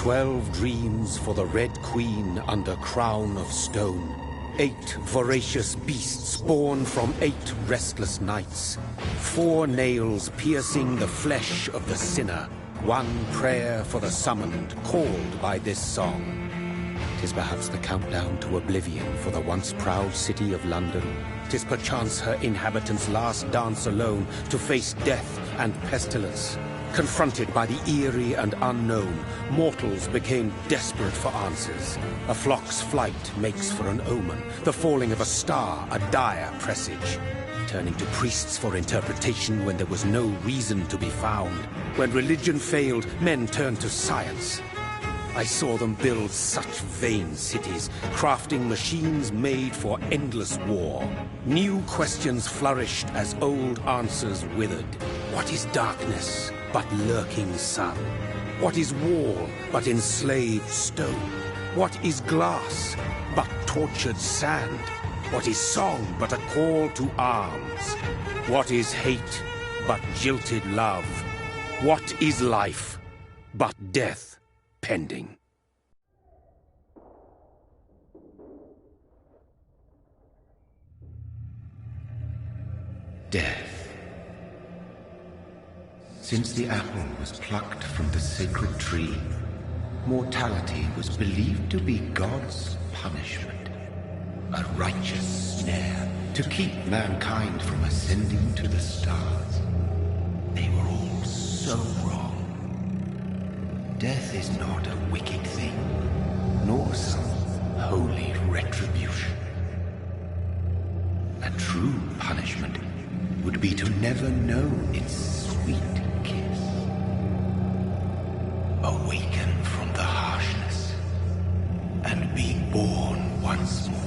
12 dreams for the Red Queen under crown of stone. 8 voracious beasts born from 8 restless nights. 4 nails piercing the flesh of the sinner. 1 prayer for the summoned, called by this song. 'Tis perhaps the countdown to oblivion for the once proud city of London. 'Tis perchance her inhabitants' last dance alone to face death and pestilence. Confronted by the eerie and unknown, mortals became desperate for answers. A flock's flight makes for an omen, the falling of a star a dire presage. Turning to priests for interpretation when there was no reason to be found. When religion failed, men turned to science. I saw them build such vain cities, crafting machines made for endless war. New questions flourished as old answers withered. What is darkness but lurking sun? What is wall but enslaved stone? What is glass but tortured sand? What is song but a call to arms? What is hate but jilted love? What is life but death pending? Death. Since the apple was plucked from the sacred tree, mortality was believed to be God's punishment. A righteous snare to keep mankind from ascending to the stars. They were all so wrong. Death is not a wicked thing, nor some holy retribution. A true punishment would be to never know its sweet kiss. Awaken from the harshness and be born once more.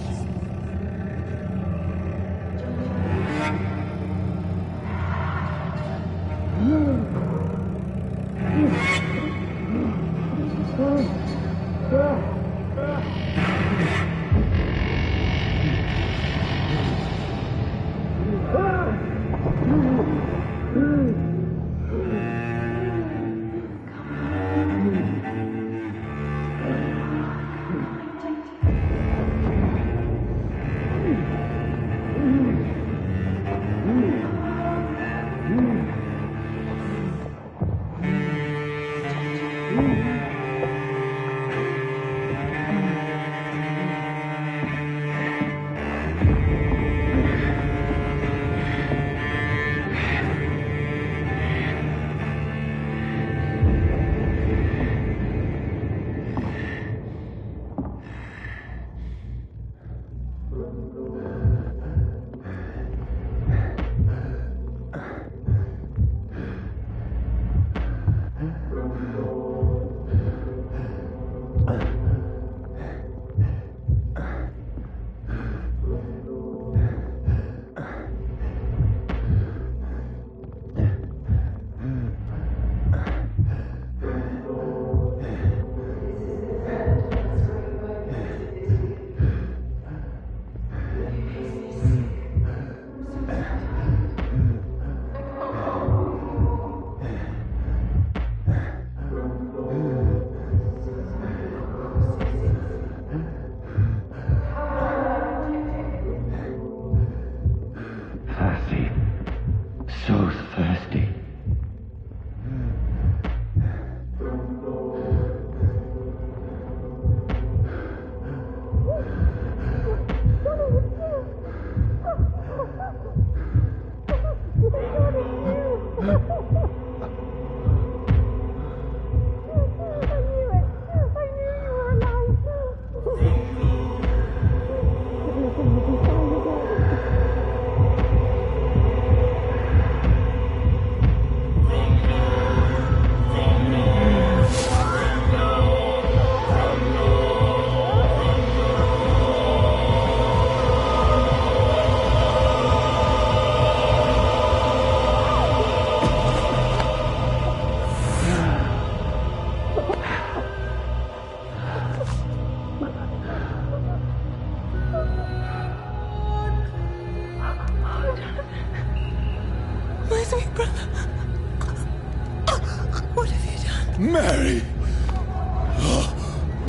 Mary!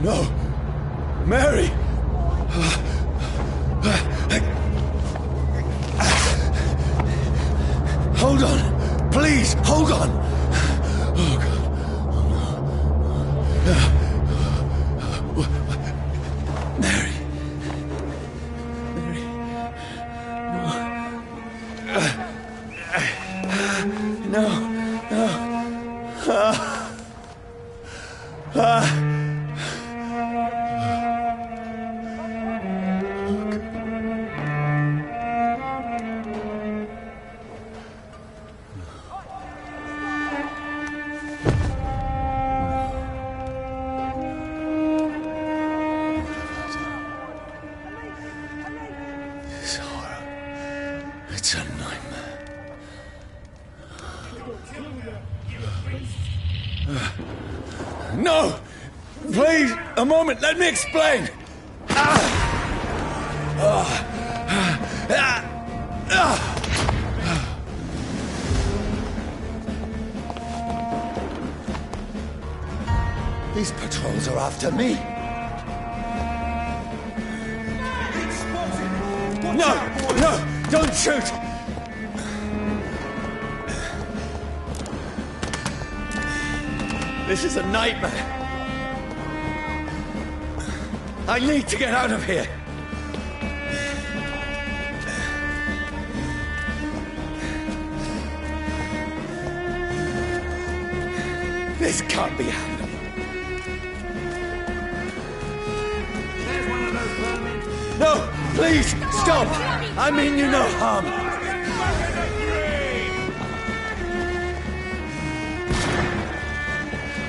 No! Mary! Hold on! Please, hold on! Oh, God. Mary. Mary. No. This horror. It's a nightmare. No! Please, a moment, let me explain! These patrols are after me. No, don't shoot! This is a nightmare. I need to get out of here. This can't be happening. No, please, stop! I mean you no harm.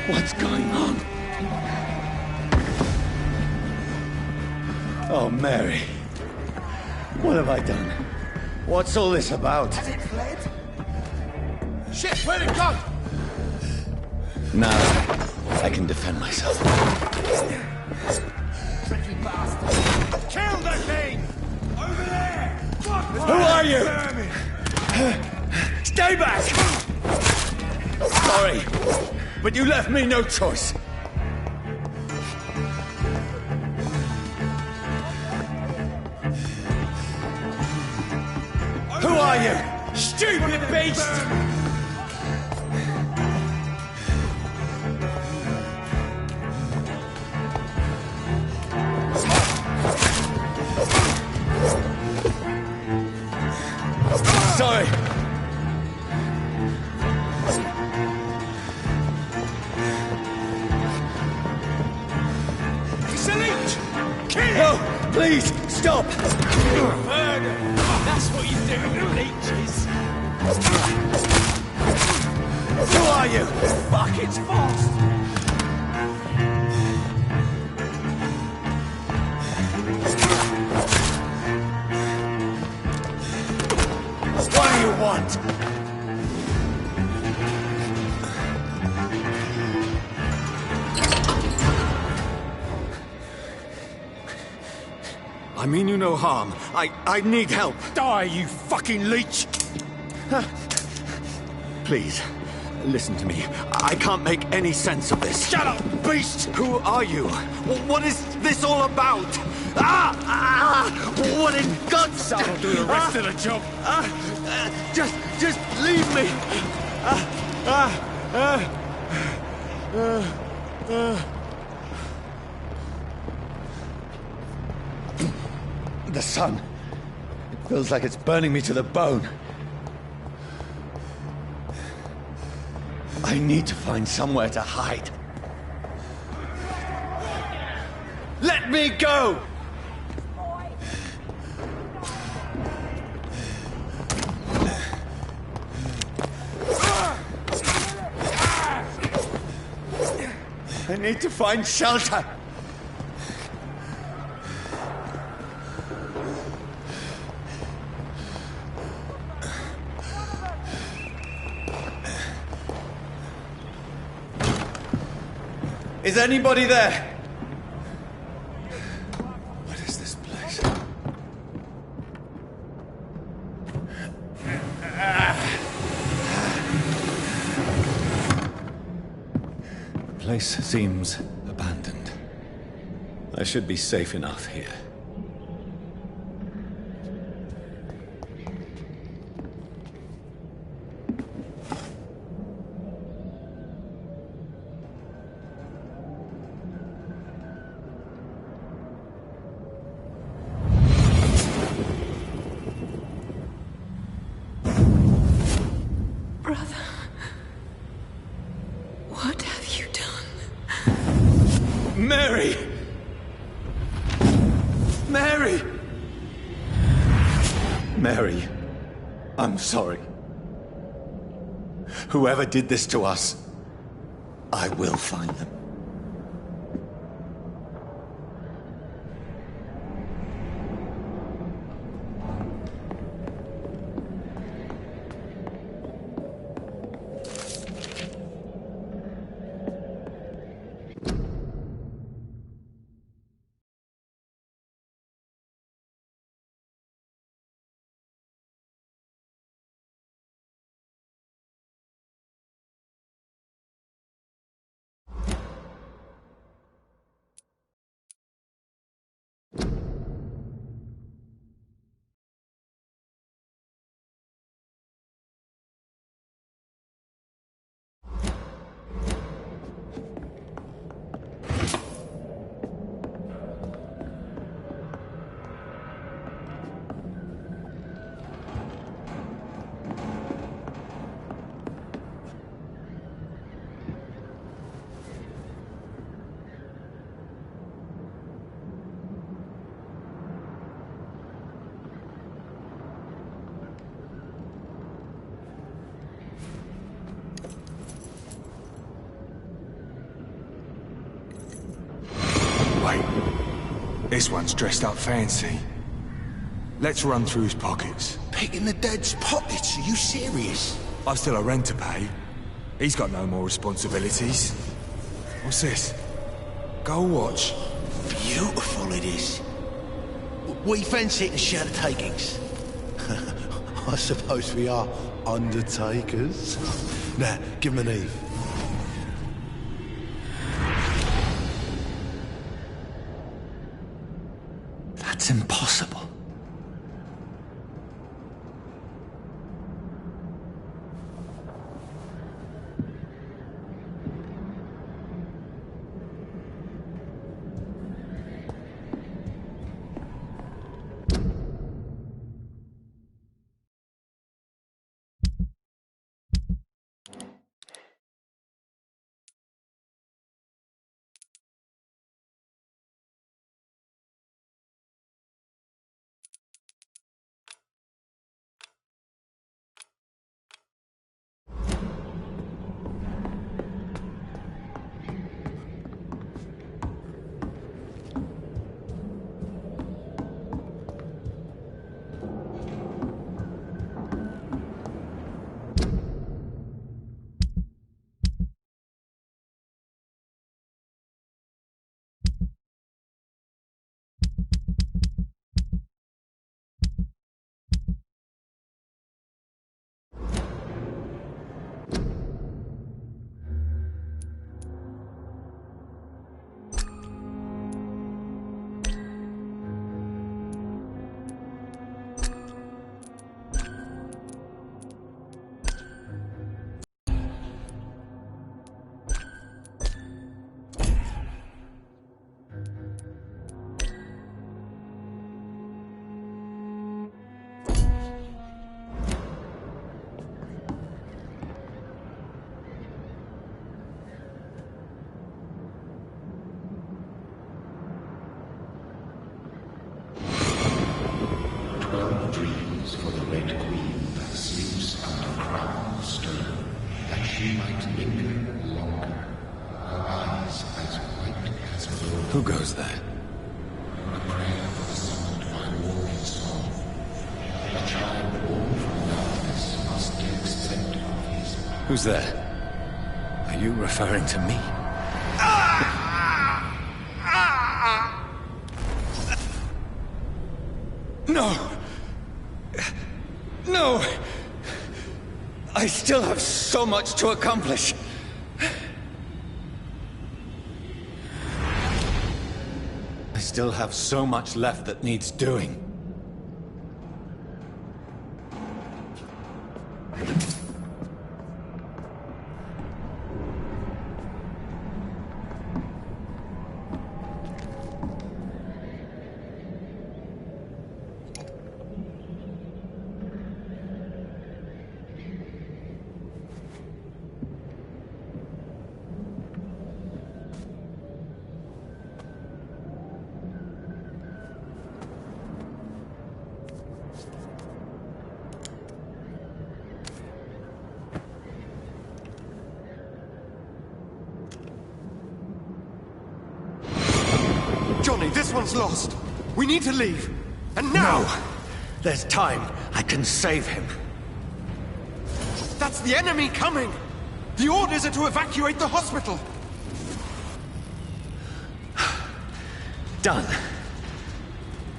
What's going on? Oh, Mary. What have I done? What's all this about? Has it fled? Shit, where'd it go? Now, I can defend myself. Tricky bastard. Kill the thing! Over there! Who are you? Stay back! Sorry, but you left me no choice. Who are you? Stupid beast! Sorry. It's a leech! Kill it! No, please, stop! Murder! That's what you do with leeches! Who are you? Fuck, it's fast! What do you want? I mean you no harm. I need help. Die, you fucking leech! Please, listen to me. I can't make any sense of this. Shut up, beast! Who are you? What is this all about? What in God's name? That'll do the rest of the job. Just leave me. The sun. It feels like it's burning me to the bone. I need to find somewhere to hide. Let me go! I need to find shelter. Is anybody there? What is this place? The place seems abandoned. I should be safe enough here. Mary! Mary! Mary, I'm sorry. Whoever did this to us, I will find them. Wait, this one's dressed up fancy. Let's run through his pockets. Picking the dead's pockets? Are you serious? I've still a rent to pay. He's got no more responsibilities. What's this? Gold watch. Beautiful it is. We fancy it and share the takings. I suppose we are undertakers. Now, give him an Eve. That's impossible. Dreams for the Red Queen that sleeps under crown of stone, that she might linger longer, her eyes as white as gold. Who goes there? A prayer for the summoned by walking song. A child born from darkness must accept of his power. Who's there? Are you referring to me? No! No! I still have so much to accomplish. I still have so much left that needs doing. Johnny, this one's lost. We need to leave. And now! No! There's time. I can save him. That's the enemy coming! The orders are to evacuate the hospital! Done.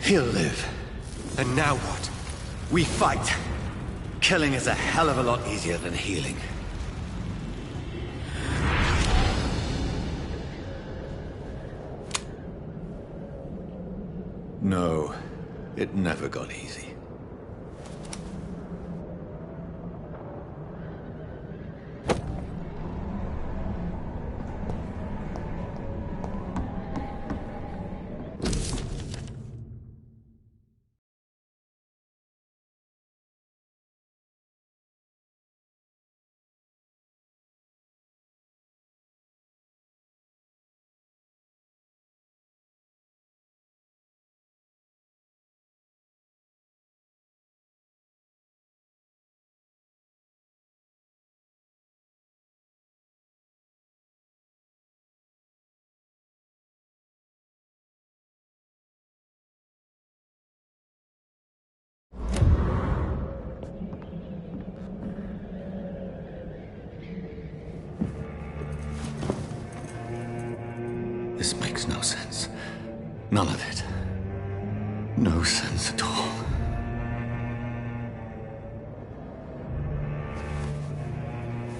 He'll live. And now what? We fight. Killing is a hell of a lot easier than healing. No, it never got easy. This makes no sense. None of it. No sense at all.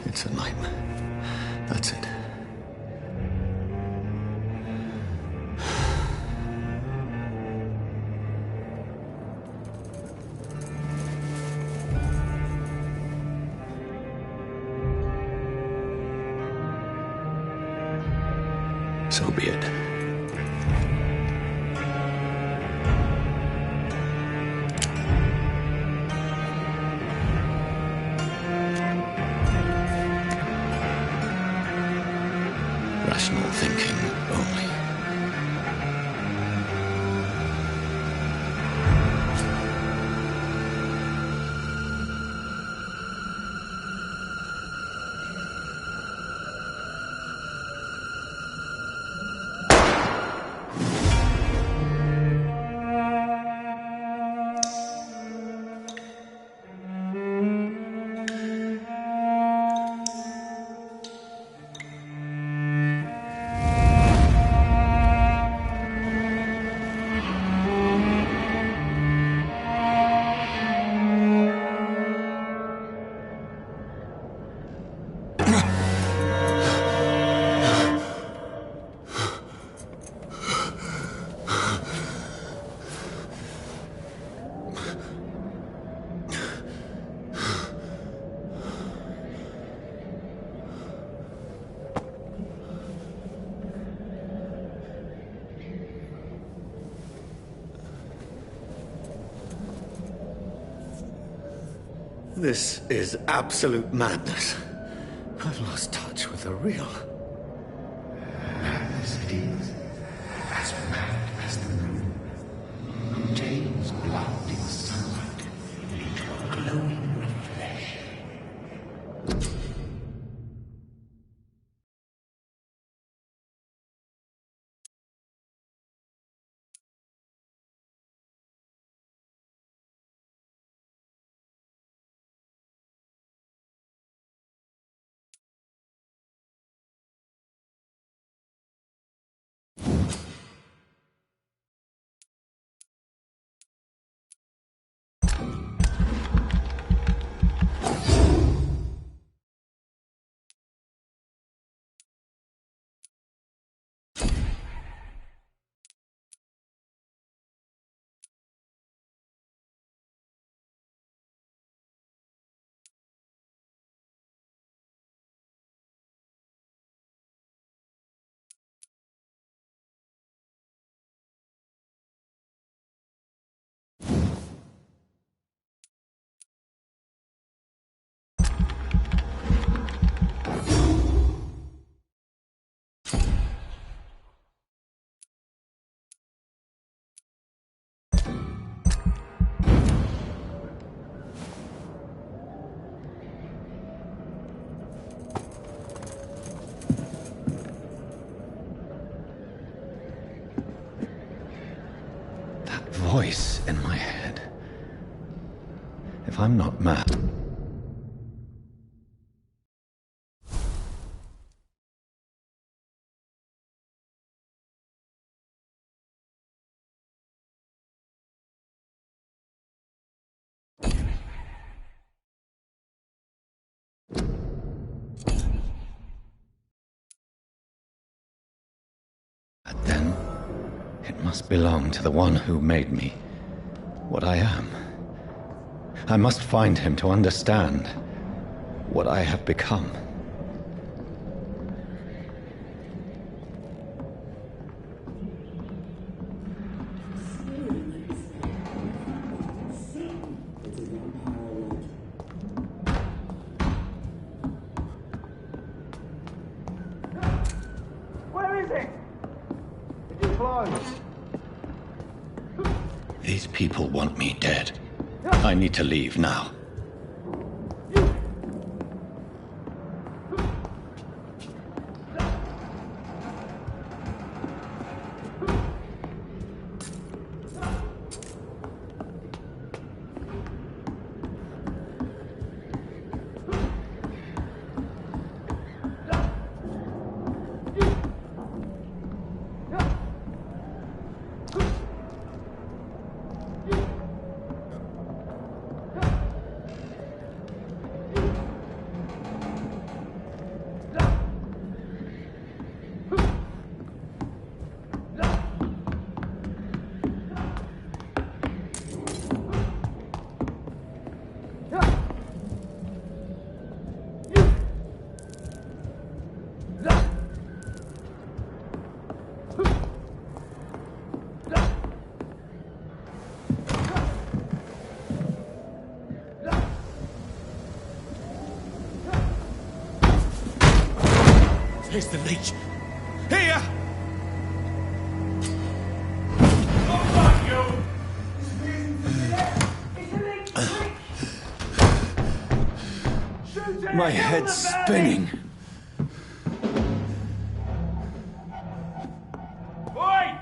It's a nightmare. That's it. So be it. Rational thinking only. This is absolute madness. I've lost touch with the real. Madness it is, as mad as the moon, who takes blinding sunlight into a glowing flesh. voice in my head. If I'm not mad... Then, it must belong to the one who made me what I am. I must find him to understand what I have become. These people want me dead. I need to leave now. Here's the leech. Here! My head's spinning. Oi!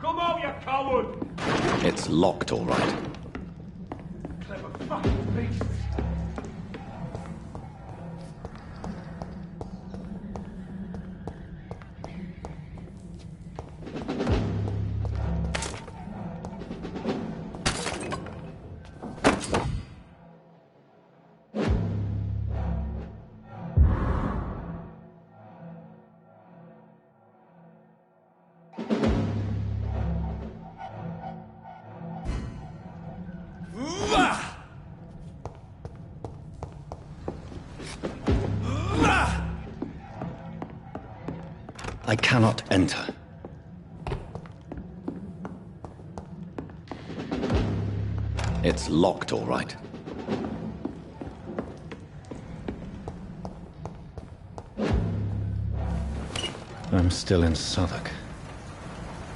Come out, you coward! It's locked, all right. Clever fucking beast. I cannot enter. It's locked, all right. I'm still in Southwark.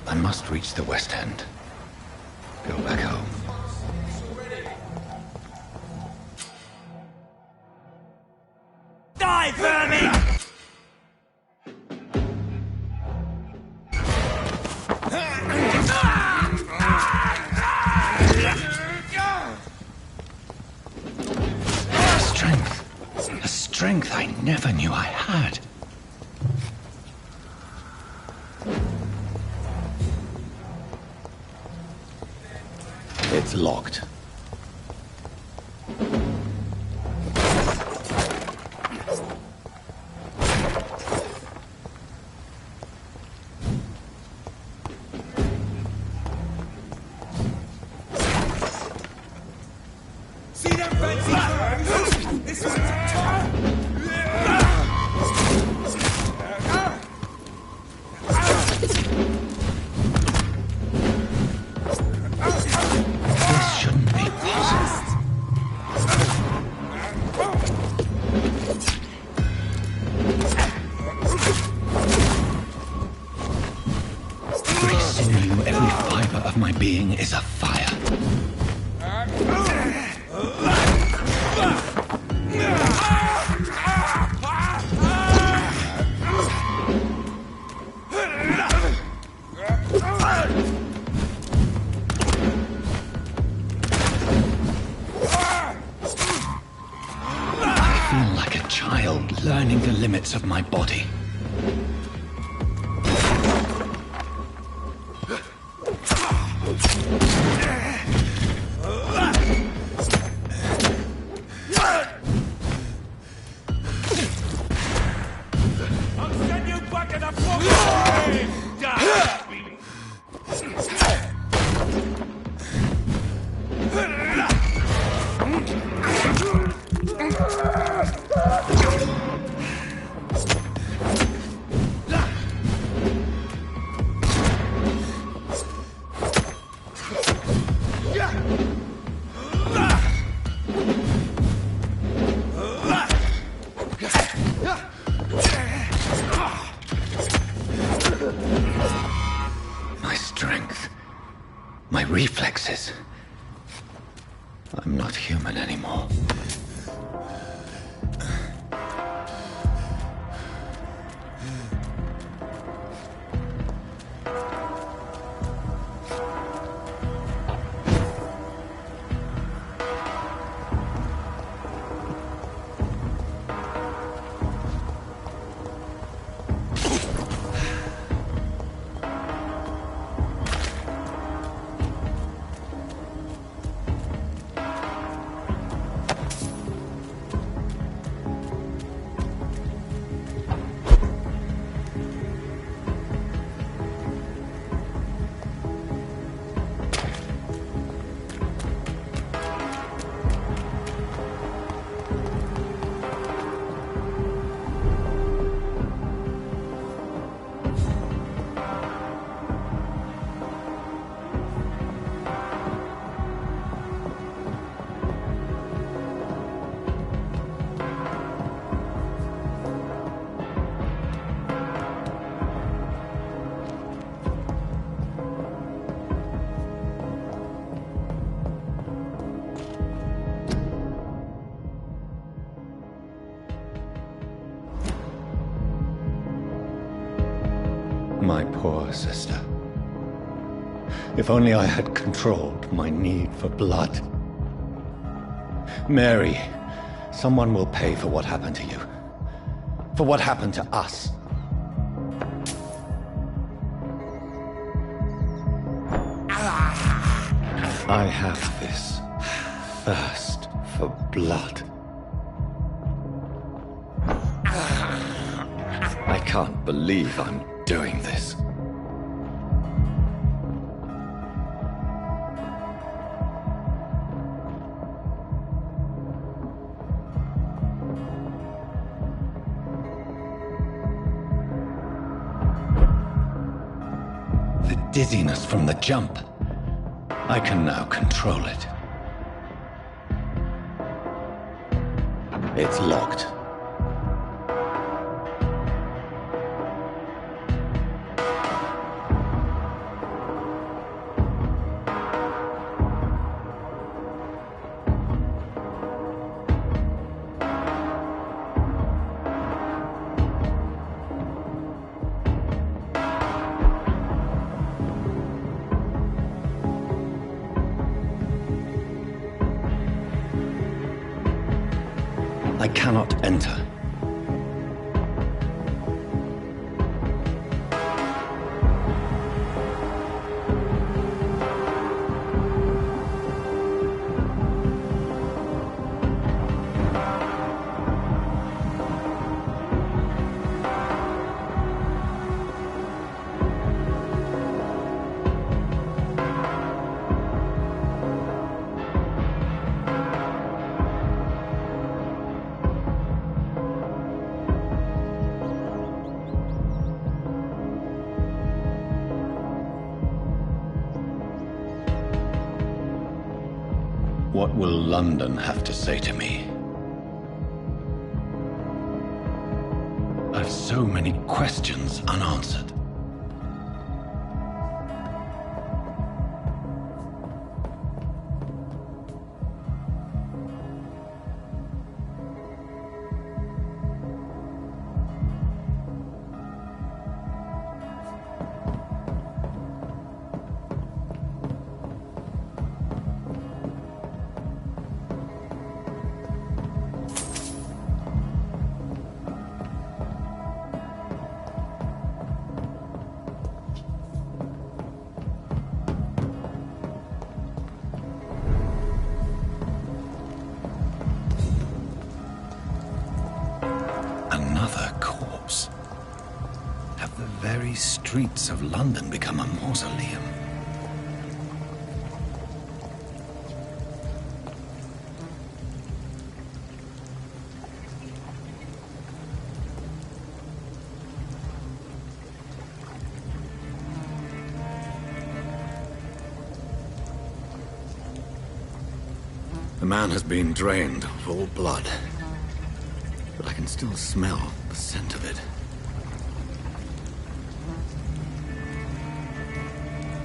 I must reach the West End. Go back home. Die, vermin! A strength I never knew I had. It's locked. See them fancy This one's This shouldn't be possible. Every sinew, every fiber of my being is afire. of my body. I'll send you back in the fucking My strength, my reflexes. I'm not human anymore. My poor sister. If only I had controlled my need for blood. Mary, someone will pay for what happened to you. For what happened to us. I have this thirst for blood. I can't believe I'm doing this. The dizziness from the jump. I can now control it. It's locked. I cannot enter. What will London have to say to me? I've so many questions unanswered. Have the very streets of London become a mausoleum? The man has been drained of all blood, but I can still smell the scent of it.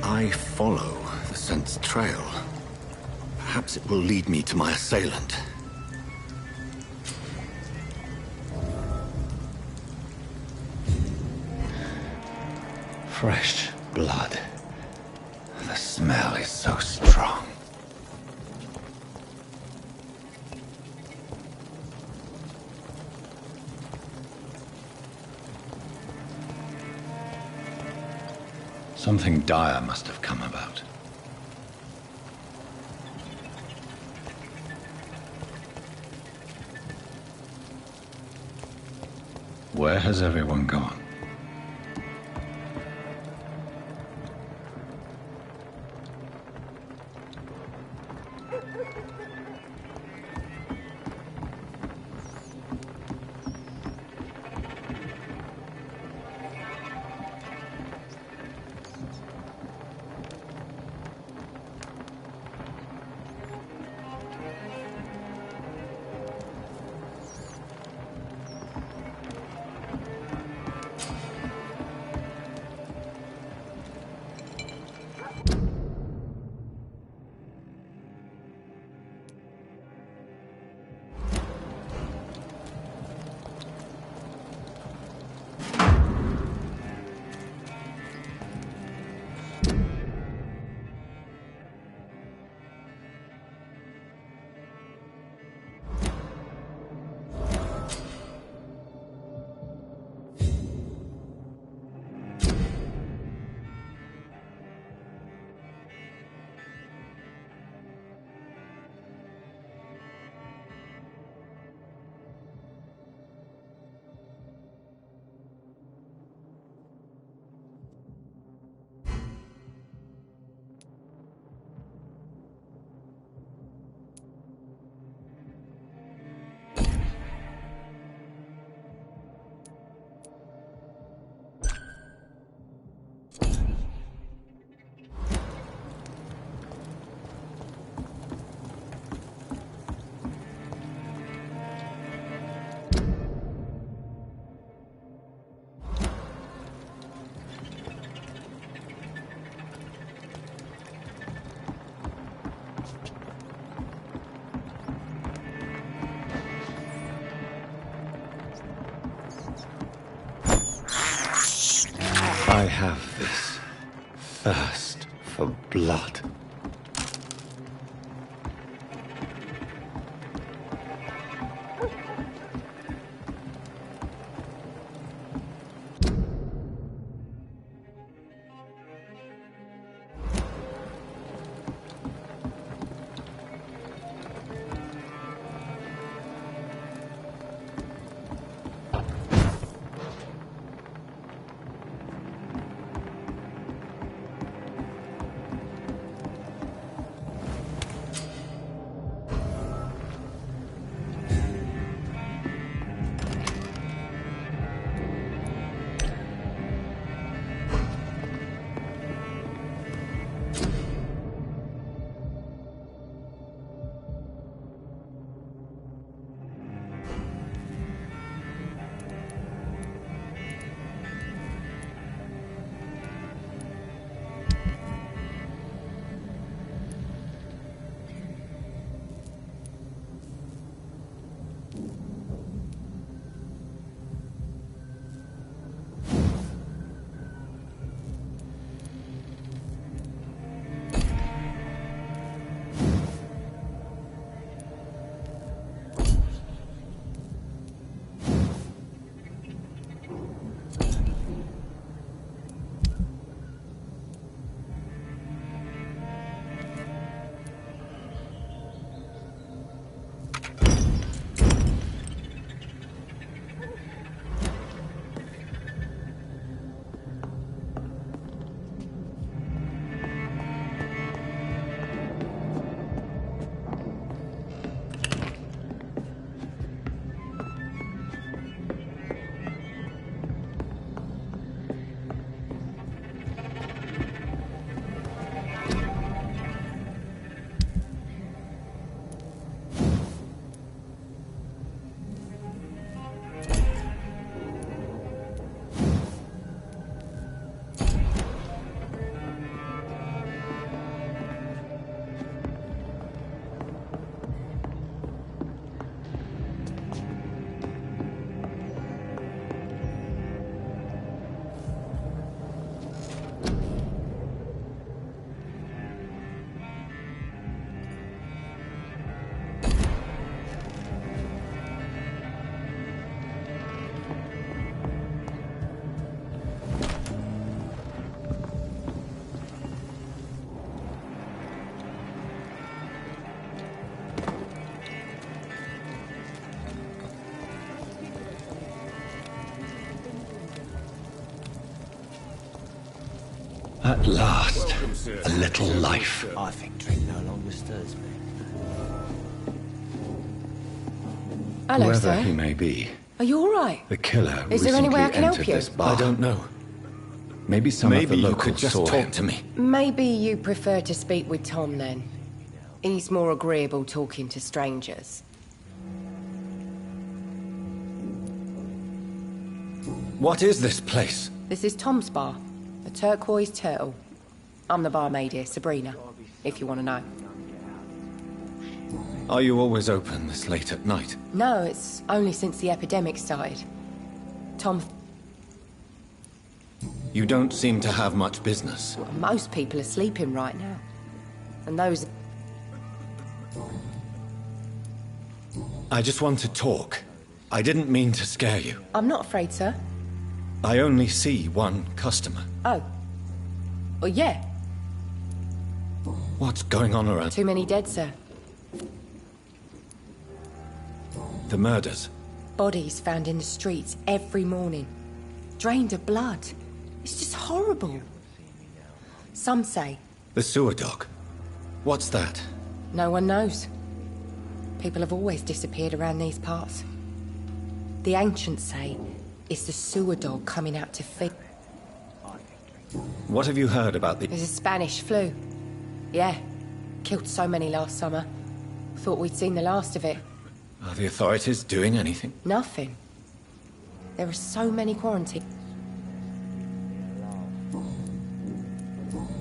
I follow the scent's trail. Perhaps it will lead me to my assailant. Fresh blood. The smell is so strong. Something dire must have come about. Where has everyone gone? I have this thirst for blood. At last, a little life. I think drink no longer stirs me. Hello, Whoever sir. he may be, Are you all right? the killer Is there any way I recently can help entered you? this bar. I don't know. Maybe some of the you locals could just saw talk him. to me. Maybe you prefer to speak with Tom, then. He's more agreeable talking to strangers. What is this place? This is Tom's bar, the Turquoise Turtle. I'm the barmaid here, Sabrina, if you want to know. Are you always open this late at night? No, it's only since the epidemic started. Tom... You don't seem to have much business. Most people are sleeping right now. And those... I just want to talk. I didn't mean to scare you. I'm not afraid, sir. I only see one customer. Oh. Well, yeah. What's going on around? Too many dead, sir. The murders. Bodies found in the streets every morning. Drained of blood. It's just horrible. Some say The sewer dog. What's that? no one knows. People have always disappeared around these parts. The ancients say it's the sewer dog coming out to feed. What have you heard about the... There's a Spanish flu. Yeah. Killed so many last summer. Thought we'd seen the last of it. Are the authorities doing anything? Nothing. There are so many quarantine.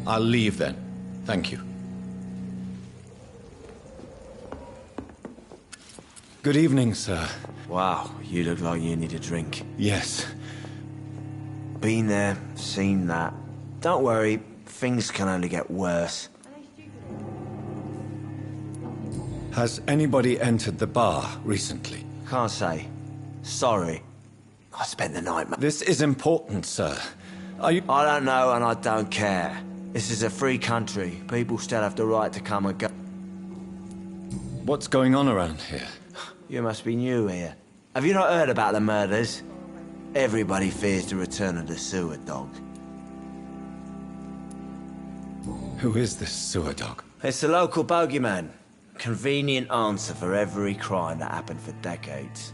I'll leave then. Thank you. Good evening, sir. Wow, you look like you need a drink. Yes. Been there, seen that. Don't worry, things can only get worse. Has anybody entered the bar recently? Can't say. Sorry. I spent the night, This is important, sir. Are you... I don't know and I don't care. This is a free country. People still have the right to come and go. What's going on around here? You must be new here. Have you not heard about the murders? Everybody fears the return of the sewer dog. Who is this sewer dog? It's the local bogeyman. Convenient answer for every crime that happened for decades.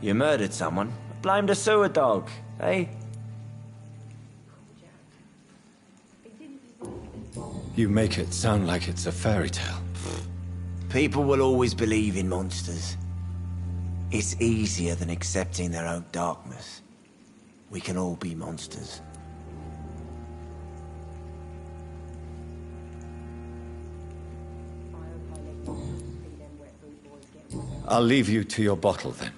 You murdered someone, blame the sewer dog, eh? You make it sound like it's a fairy tale. People will always believe in monsters. It's easier than accepting their own darkness. We can all be monsters. I'll leave you to your bottle then.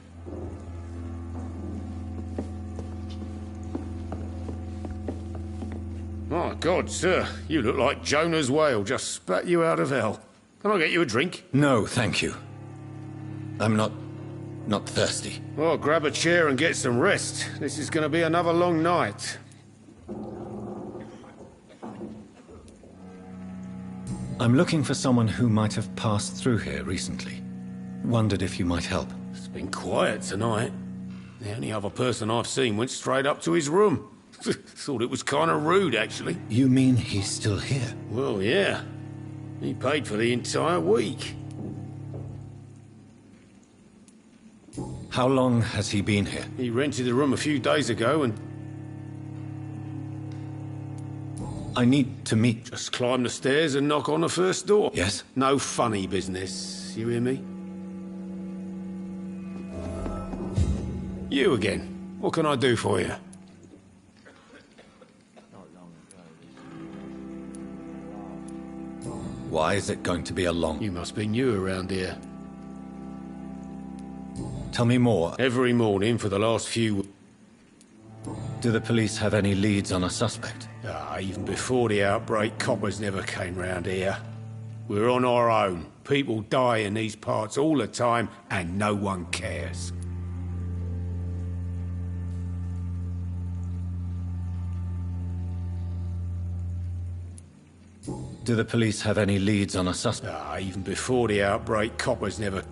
My God, sir, you look like Jonah's whale just spat you out of hell. Can I get you a drink? No, thank you. I'm not thirsty. Well, grab a chair and get some rest. This is going to be another long night. I'm looking for someone who might have passed through here recently. Wondered if you might help. It's been quiet tonight. The only other person I've seen went straight up to his room. Thought it was kind of rude, actually. You mean he's still here? Well, yeah. He paid for the entire week. How long has he been here? He rented the room a few days ago and... I need to meet... Just climb the stairs and knock on the first door. Yes? No funny business, you hear me? You again. What can I do for you? Why is it going to be a long... You must be new around here. Tell me more. Every morning for the last few... Do the police have any leads on a suspect? Even before the outbreak, coppers never came round here. We're on our own. People die in these parts all the time, and no one cares. Do the police have any leads on a suspect? Even before the outbreak, coppers never...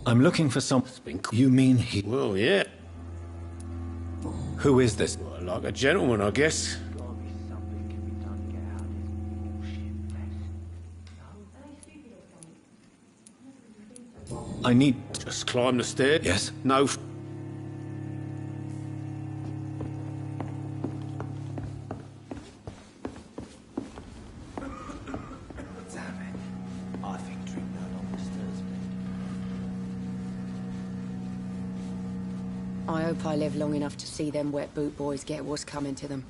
I'm looking for some... You mean he... Well, yeah. Who is this? Like a gentleman, I guess. I need... Just climb the stairs. Yes? No. I think drink no longer stirs me. I hope I live long enough to see them wet boot boys get what's coming to them.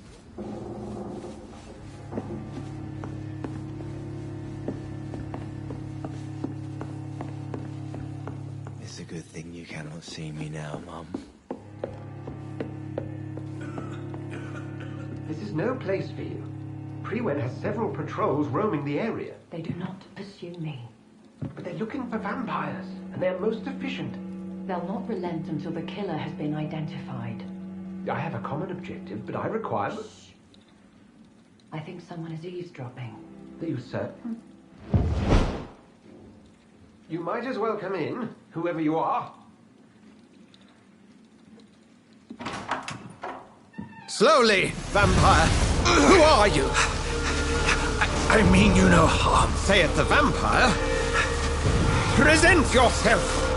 It's a good thing you cannot see me now, Mum. This is no place for you. Prewen has several patrols roaming the area. They do not pursue me. But they're looking for vampires, and they're most efficient. They'll not relent until the killer has been identified. I have a common objective, but I require... I think someone is eavesdropping. Are you certain? You might as well come in, whoever you are. Slowly, vampire! Who are you? I mean you no harm. Say it, the vampire. Present yourself!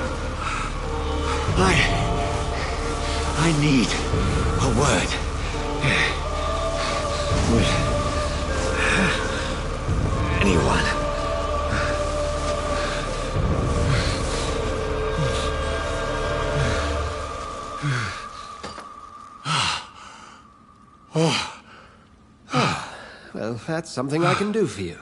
I need a word. With anyone. Well, that's something I can do for you.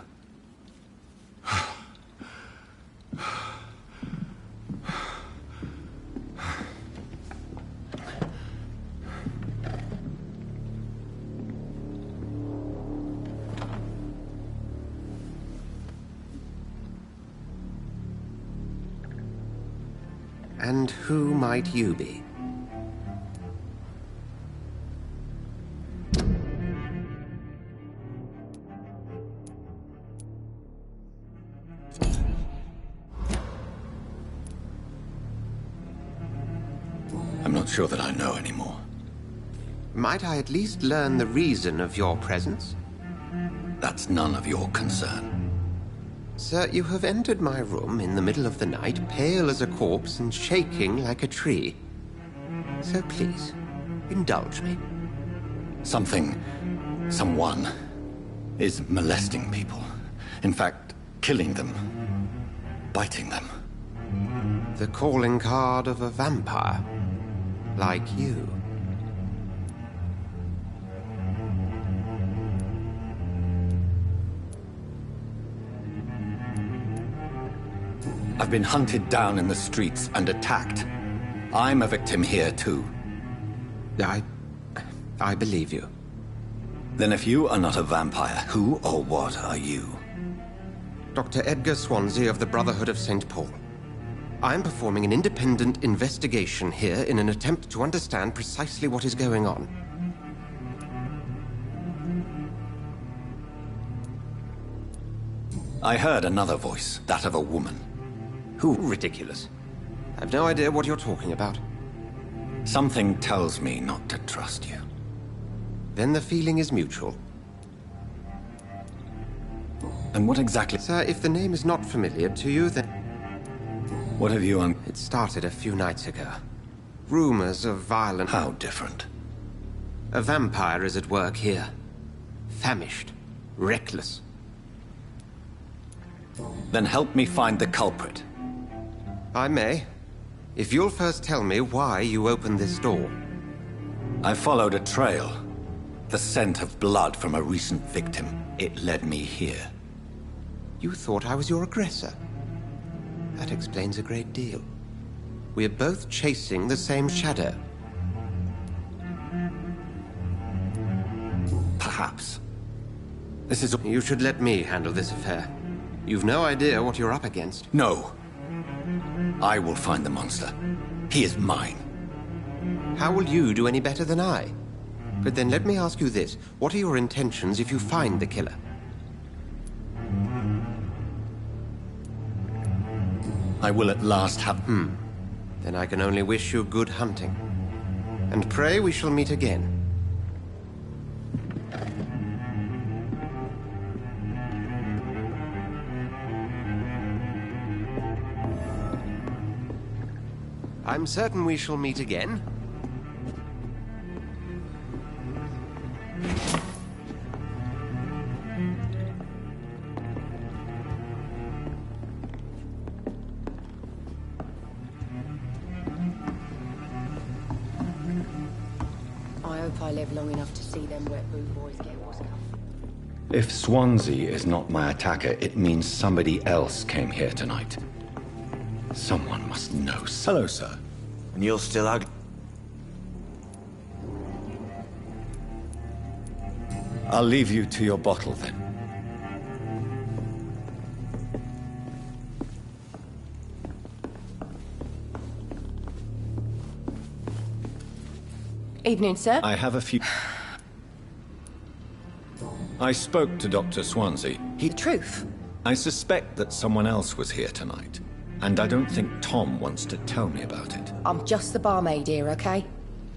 And who might you be? I'm not sure that I know anymore. Might I at least learn the reason of your presence? That's none of your concern. Sir, you have entered my room in the middle of the night, pale as a corpse and shaking like a tree. So please, indulge me. Someone is molesting people. In fact, killing them. Biting them. The calling card of a vampire. Like you. I've been hunted down in the streets and attacked. I'm a victim here, too. I believe you. Then if you are not a vampire, who or what are you? Dr. Edgar Swansea of the Brotherhood of St. Paul. I'm performing an independent investigation here in an attempt to understand precisely what is going on. I heard another voice, that of a woman. Who? Ridiculous. I've no idea what you're talking about. Something tells me not to trust you. Then the feeling is mutual. And what exactly... Sir, if the name is not familiar to you, then... What have you on... It started a few nights ago. Rumors of violence... How different? A vampire is at work here. Famished. Reckless. Then help me find the culprit. I may. If you'll first tell me why you opened this door. I followed a trail. The scent of blood from a recent victim. It led me here. You thought I was your aggressor. That explains a great deal. We're both chasing the same shadow. Perhaps. This is... You should let me handle this affair. You've no idea what you're up against. No. I will find the monster. He is mine. How will you do any better than I? But then let me ask you this. What are your intentions if you find the killer? I will at last have... Then I can only wish you good hunting. and pray we shall meet again. I'm certain we shall meet again. I hope I live long enough to see them wet boot boys get what's coming. If Swansea is not my attacker, it means somebody else came here tonight. Someone must know. Hello, sir. And you're still ugly. I'll leave you to your bottle, then. Evening, sir. I have a few... I spoke to Dr. Swansea. The truth? I suspect that someone else was here tonight. And I don't think Tom wants to tell me about it. I'm just the barmaid here, okay?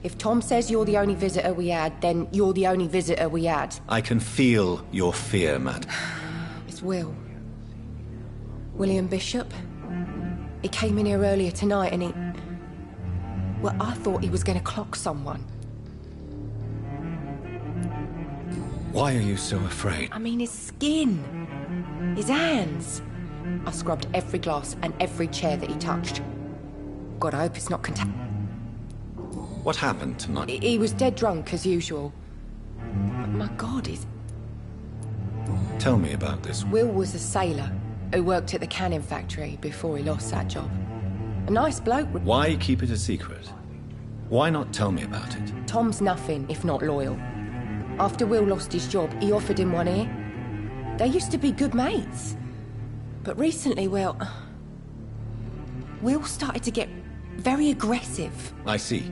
If Tom says you're the only visitor we had, then you're the only visitor we had. I can feel your fear, madam. It's Will. William Bishop. He came in here earlier tonight and he... Well, I thought he was going to clock someone. Why are you so afraid? I mean, his skin. His hands. I scrubbed every glass and every chair that he touched. God, I hope it's not What happened tonight? He was dead drunk, as usual. My God, Tell me about this. Will was a sailor who worked at the canning factory before he lost that job. A nice bloke. Why keep it a secret? Why not tell me about it? Tom's nothing if not loyal. After Will lost his job, he offered him one ear. They used to be good mates. But recently, well... Will started to get very aggressive. I see.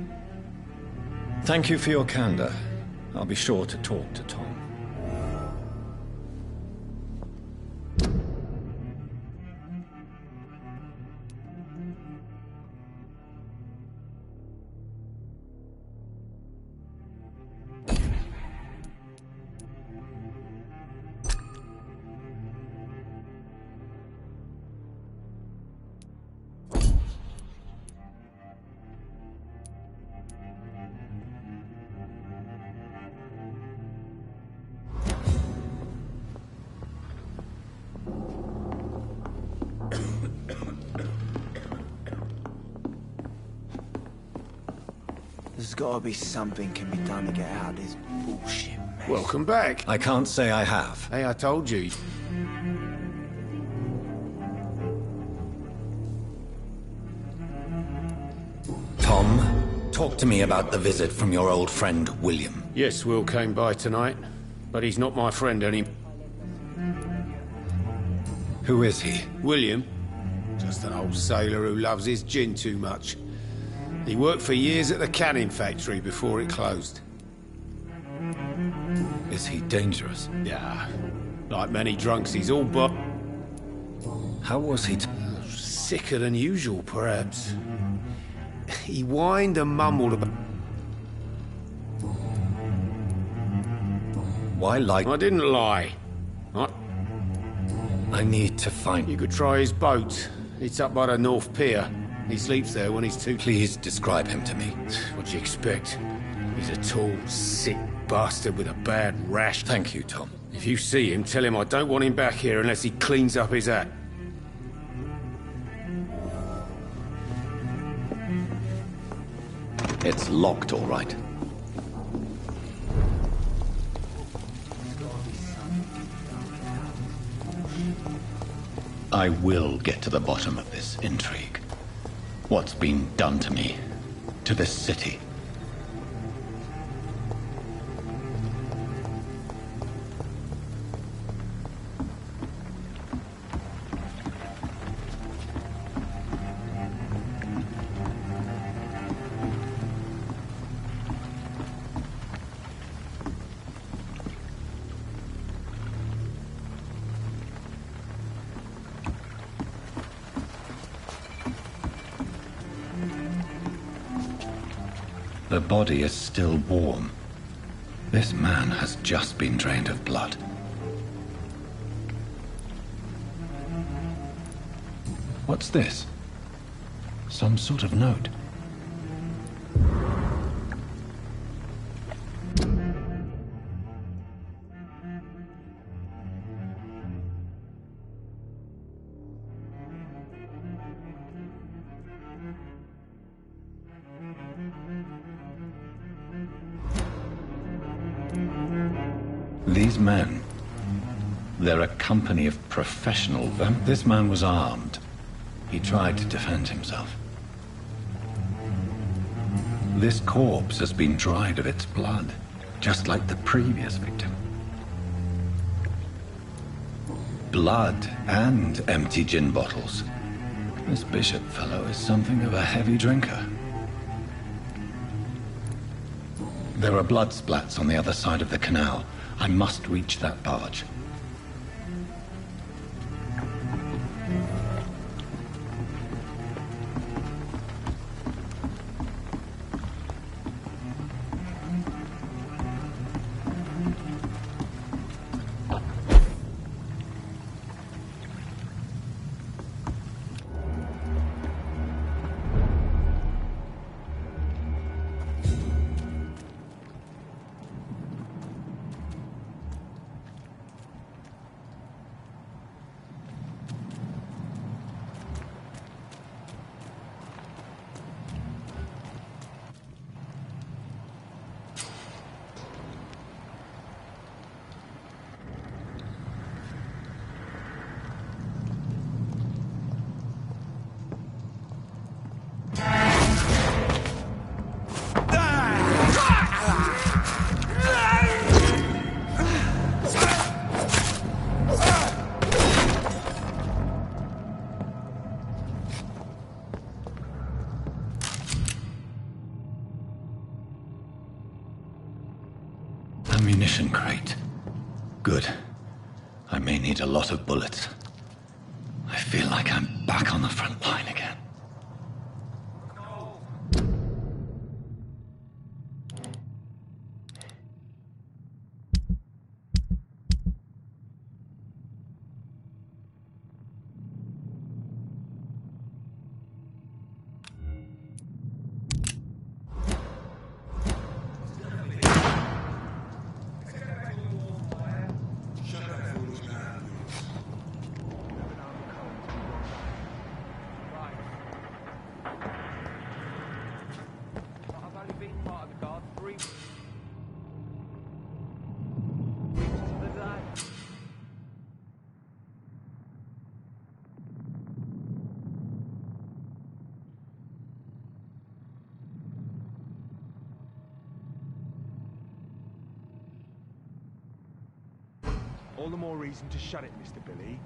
Thank you for your candor. I'll be sure to talk to Tom. There's gotta be something can be done to get out of this bullshit mess. Welcome back. I can't say I have. Hey, I told you. Tom, talk to me about the visit from your old friend, William. Yes, Will came by tonight, but he's not my friend anymore. Who is he? William? Just an old sailor who loves his gin too much. He worked for years at the canning factory before it closed. Is he dangerous? Yeah. Like many drunks, he's all but... How was he sicker than usual, perhaps. He whined and mumbled about... Why lie? I didn't lie. I need to find... You could try his boat. It's up by the North Pier. He sleeps there when he's too... Please describe him to me. What do you expect? He's a tall, sick bastard with a bad rash. Thank you, Tom. If you see him, tell him I don't want him back here unless he cleans up his act. It's locked, all right. I will get to the bottom of this intrigue. What's been done to me, to this city. The body is still warm. This man has just been drained of blood. What's this? Some sort of note. These men, they're a company of professional vamp. This man was armed. He tried to defend himself. This corpse has been dried of its blood, just like the previous victim. Blood and empty gin bottles. This Bishop fellow is something of a heavy drinker. There are blood splats on the other side of the canal. I must reach that barge. Ammunition crate. Good. I may need a lot of bullets. I feel like I'm back on the front line again. All the more reason to shut it, Mr. Billy.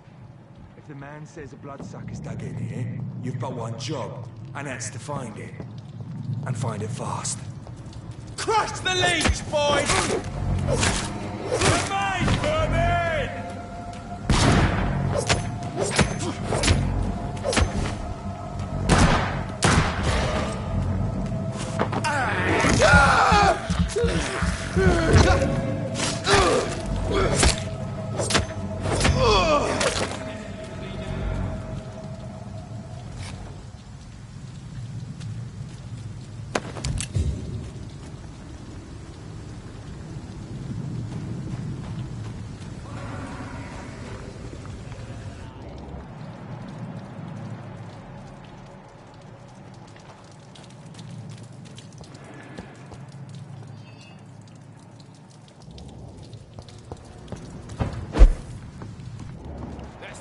If the man says a bloodsucker's dug in here, you've but one job, and that's to find it. And find it fast. Crush the leech, boys! Remain, vermin!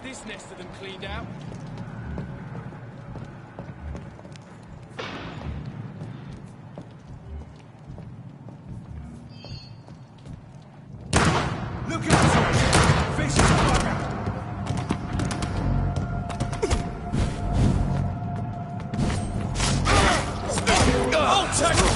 This nest of them cleaned out. Look out! Fish is bugger! I'll take it!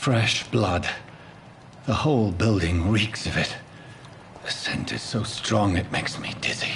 Fresh blood. The whole building reeks of it. The scent is so strong it makes me dizzy.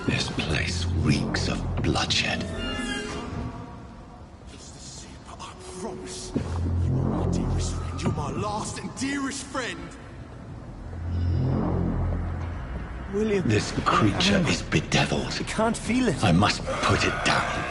This place reeks of bloodshed. But I promise, you are my dearest friend. You're my last and dearest friend. William. This creature is bedeviled. I can't feel it. I must put it down.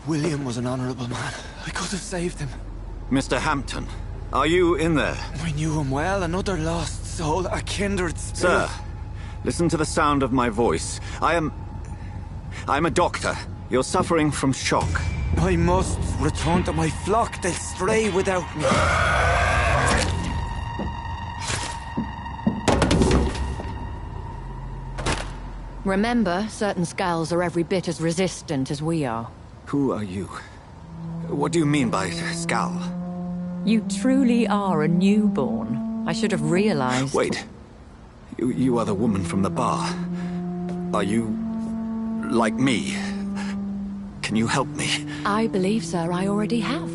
William was an honorable man. I could have saved him. Mr. Hampton, are you in there? I knew him well, another lost soul, a kindred spirit. Sir, listen to the sound of my voice. I'm a doctor. You're suffering from shock. I must return to my flock. They'll stray without me. Remember, certain skulls are every bit as resistant as we are. Who are you? What do you mean by skull? You truly are a newborn. I should have realized. Wait. You are the woman from the bar. Are you like me? Can you help me? I believe, sir, I already have.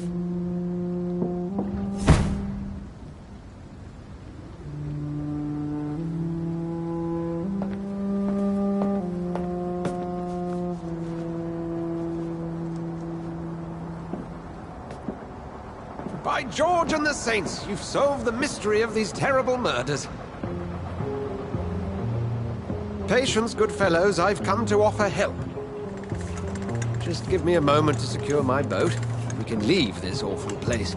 By George and the Saints, you've solved the mystery of these terrible murders. Patience, good fellows, I've come to offer help. Just give me a moment to secure my boat. We can leave this awful place.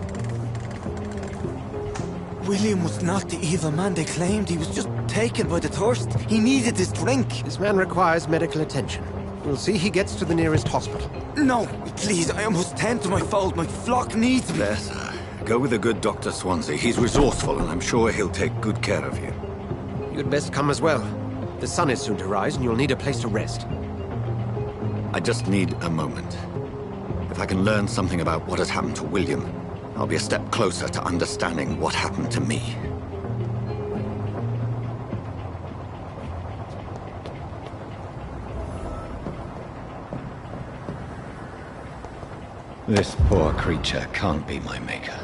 William was not the evil man they claimed. He was just taken by the thirst. He needed his drink. This man requires medical attention. We'll see he gets to the nearest hospital. No, please, I must tend to my fold. My flock needs me. There, sir. Go with the good Dr. Swansea. He's resourceful, and I'm sure he'll take good care of you. You'd best come as well. The sun is soon to rise, and you'll need a place to rest. I just need a moment. If I can learn something about what has happened to William, I'll be a step closer to understanding what happened to me. This poor creature can't be my maker.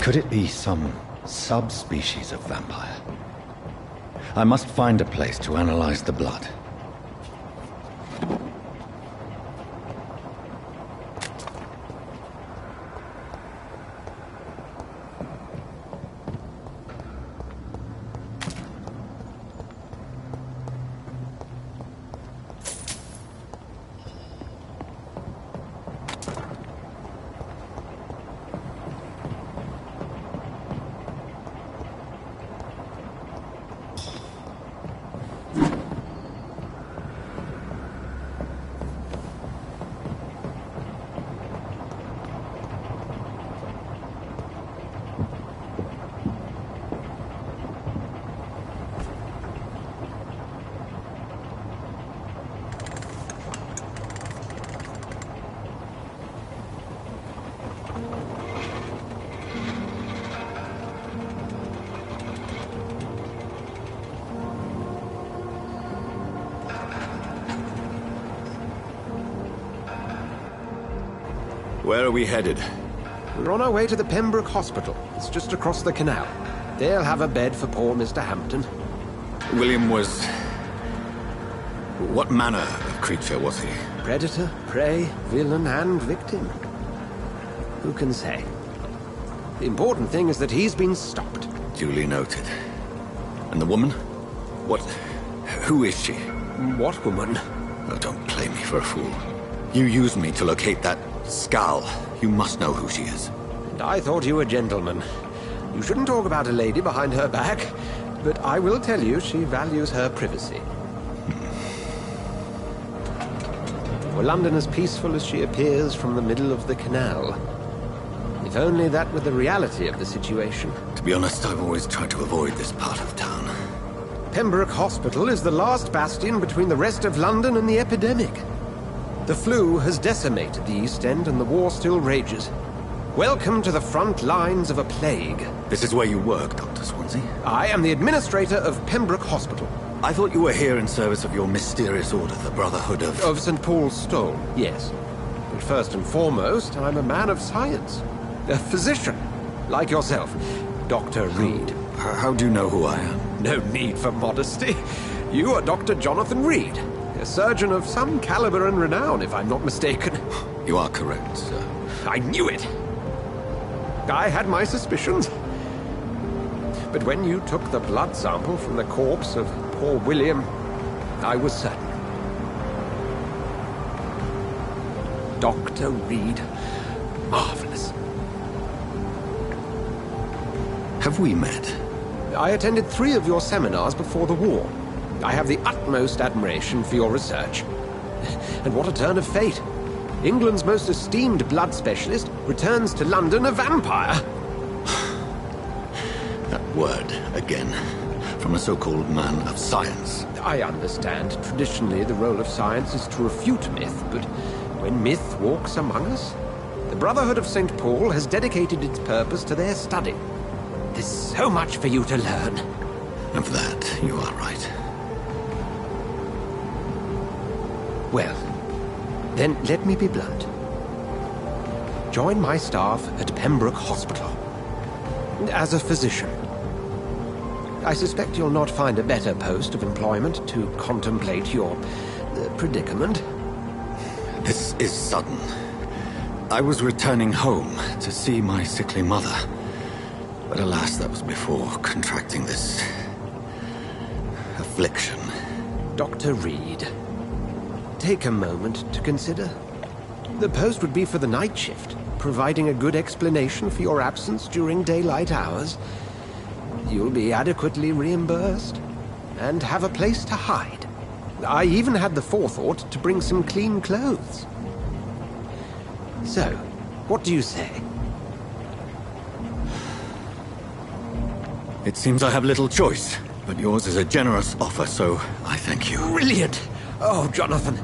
Could it be some subspecies of vampire? I must find a place to analyze the blood. Where are we headed? We're on our way to the Pembroke Hospital. It's just across the canal. They'll have a bed for poor Mr. Hampton. William was... What manner of creature was he? Predator, prey, villain, and victim. Who can say? The important thing is that he's been stopped. Duly noted. And the woman? What... Who is she? What woman? Oh, don't play me for a fool. You used me to locate that skull. You must know who she is. And I thought you a gentleman. You shouldn't talk about a lady behind her back, but I will tell you she values her privacy. Were London as peaceful as she appears from the middle of the canal? If only that were the reality of the situation. To be honest, I've always tried to avoid this part of town. Pembroke Hospital is the last bastion between the rest of London and the epidemic. The flu has decimated the East End and the war still rages. Welcome to the front lines of a plague. This is where you work, Dr. Swansea? I am the administrator of Pembroke Hospital. I thought you were here in service of your mysterious order, the Brotherhood of... Of St. Paul's Stole, yes. But first and foremost, I'm a man of science. A physician, like yourself, Dr. Reed. How do you know who I am? No need for modesty. You are Dr. Jonathan Reed, a surgeon of some caliber and renown, if I'm not mistaken. You are correct, sir. I knew it! I had my suspicions. But when you took the blood sample from the corpse of poor William, I was certain. Dr. Reed. Marvelous. Have we met? I attended 3 of your seminars before the war. I have the utmost admiration for your research. And what a turn of fate. England's most esteemed blood specialist returns to London a vampire. That word, again. From a so-called man of science. I understand. Traditionally, the role of science is to refute myth, but when myth walks among us, the Brotherhood of St. Paul has dedicated its purpose to their study. There's so much for you to learn. Of that, you are right. Well, then let me be blunt. Join my staff at Pembroke Hospital. As a physician. I suspect you'll not find a better post of employment to contemplate your predicament. This is sudden. I was returning home to see my sickly mother. But alas, that was before contracting this... affliction. Dr. Reed, take a moment to consider. The post would be for the night shift, providing a good explanation for your absence during daylight hours. You'll be adequately reimbursed, and have a place to hide. I even had the forethought to bring some clean clothes. So, what do you say? It seems I have little choice, but yours is a generous offer, so I thank you. Brilliant! Oh, Jonathan,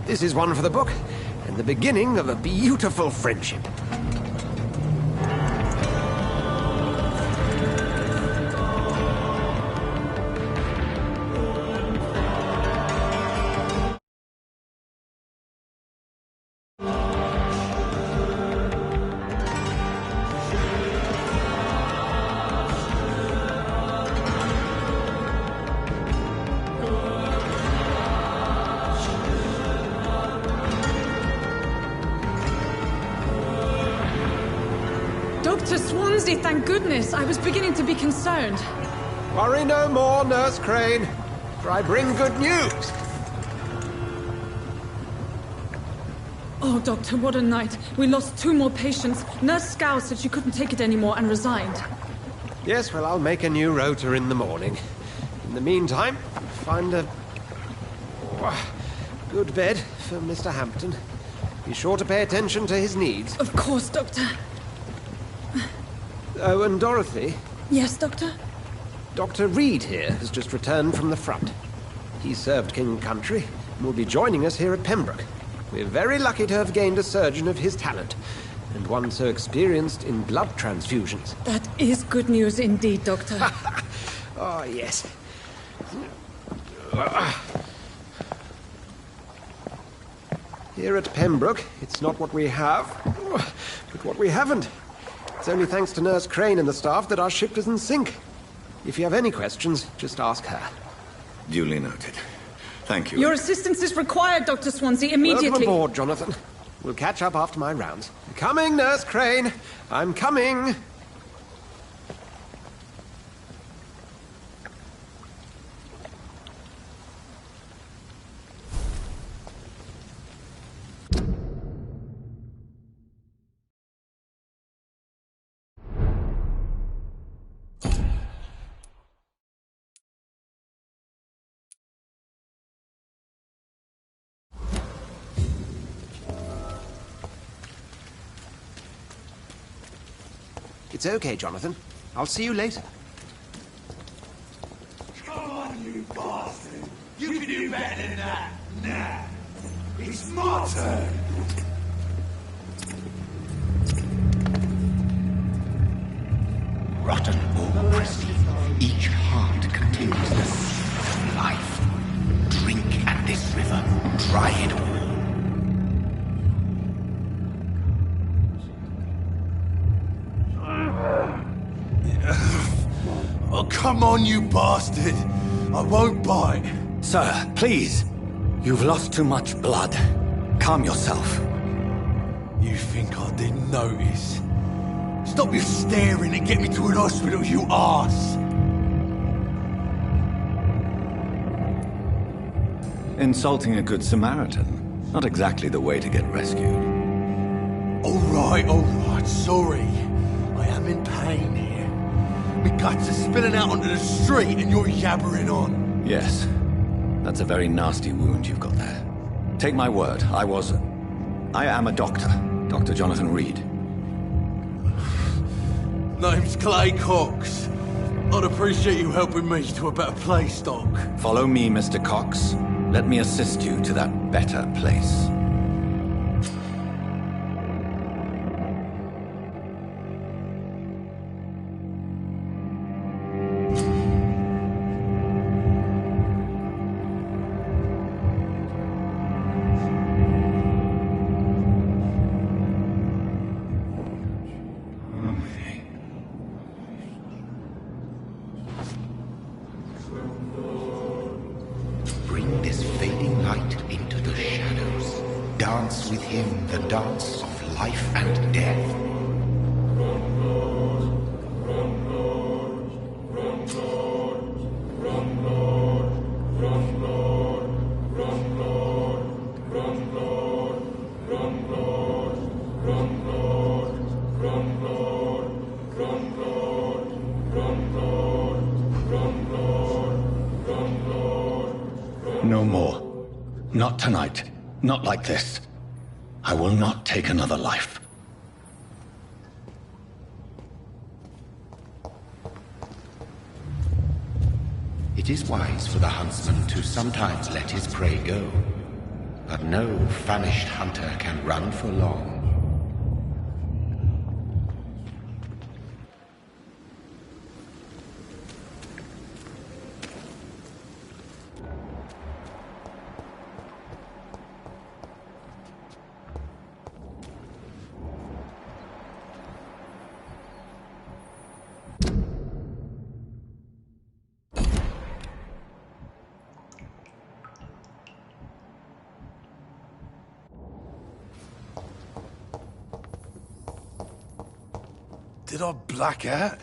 this is one for the book, and the beginning of a beautiful friendship. Dr. Swansea, thank goodness. I was beginning to be concerned. Worry no more, Nurse Crane, for I bring good news. Oh, Doctor, what a night. We lost 2 more patients. Nurse Scow said she couldn't take it anymore and resigned. Yes, well, I'll make a new rota in the morning. In the meantime, find a good bed for Mr. Hampton. Be sure to pay attention to his needs. Of course, Doctor. Oh, and Dorothy? Yes, Doctor? Dr. Reed here has just returned from the front. He served King and Country and will be joining us here at Pembroke. We're very lucky to have gained a surgeon of his talent, and one so experienced in blood transfusions. That is good news indeed, Doctor. Oh, yes. Here at Pembroke, it's not what we have, But what we haven't. It's only thanks to Nurse Crane and the staff that our ship doesn't sink. If you have any questions, just ask her. Duly noted. Thank you. Your assistance is required, Dr. Swansea, immediately. Welcome aboard, Jonathan. We'll catch up after my rounds. I'm coming, Nurse Crane. I'm coming. It's okay, Jonathan. I'll see you later. Come on, you bastard! You can do better than that! Nah! It's my turn! Rotten or crispy, each heart contains the seed of life. Drink at this river, try it all. Oh, come on, you bastard! I won't bite. Sir, please. You've lost too much blood. Calm yourself. You think I didn't notice? Stop your staring and get me to an hospital, you arse! Insulting a good Samaritan. Not exactly the way to get rescued. Alright, sorry. I am in pain here. My guts are spilling out onto the street and you're yabbering on. Yes. That's a very nasty wound you've got there. Take my word, I am a doctor. Dr. Jonathan Reed. Name's Clay Cox. I'd appreciate you helping me to a better place, Doc. Follow me, Mr. Cox. Let me assist you to that better place. Bring this fading light into the shadows. Dance with him the dance of life and death. No more. Not tonight. Not like this. I will not take another life. It is wise for the huntsman to sometimes let his prey go, but no famished hunter can run for long. Did I black out?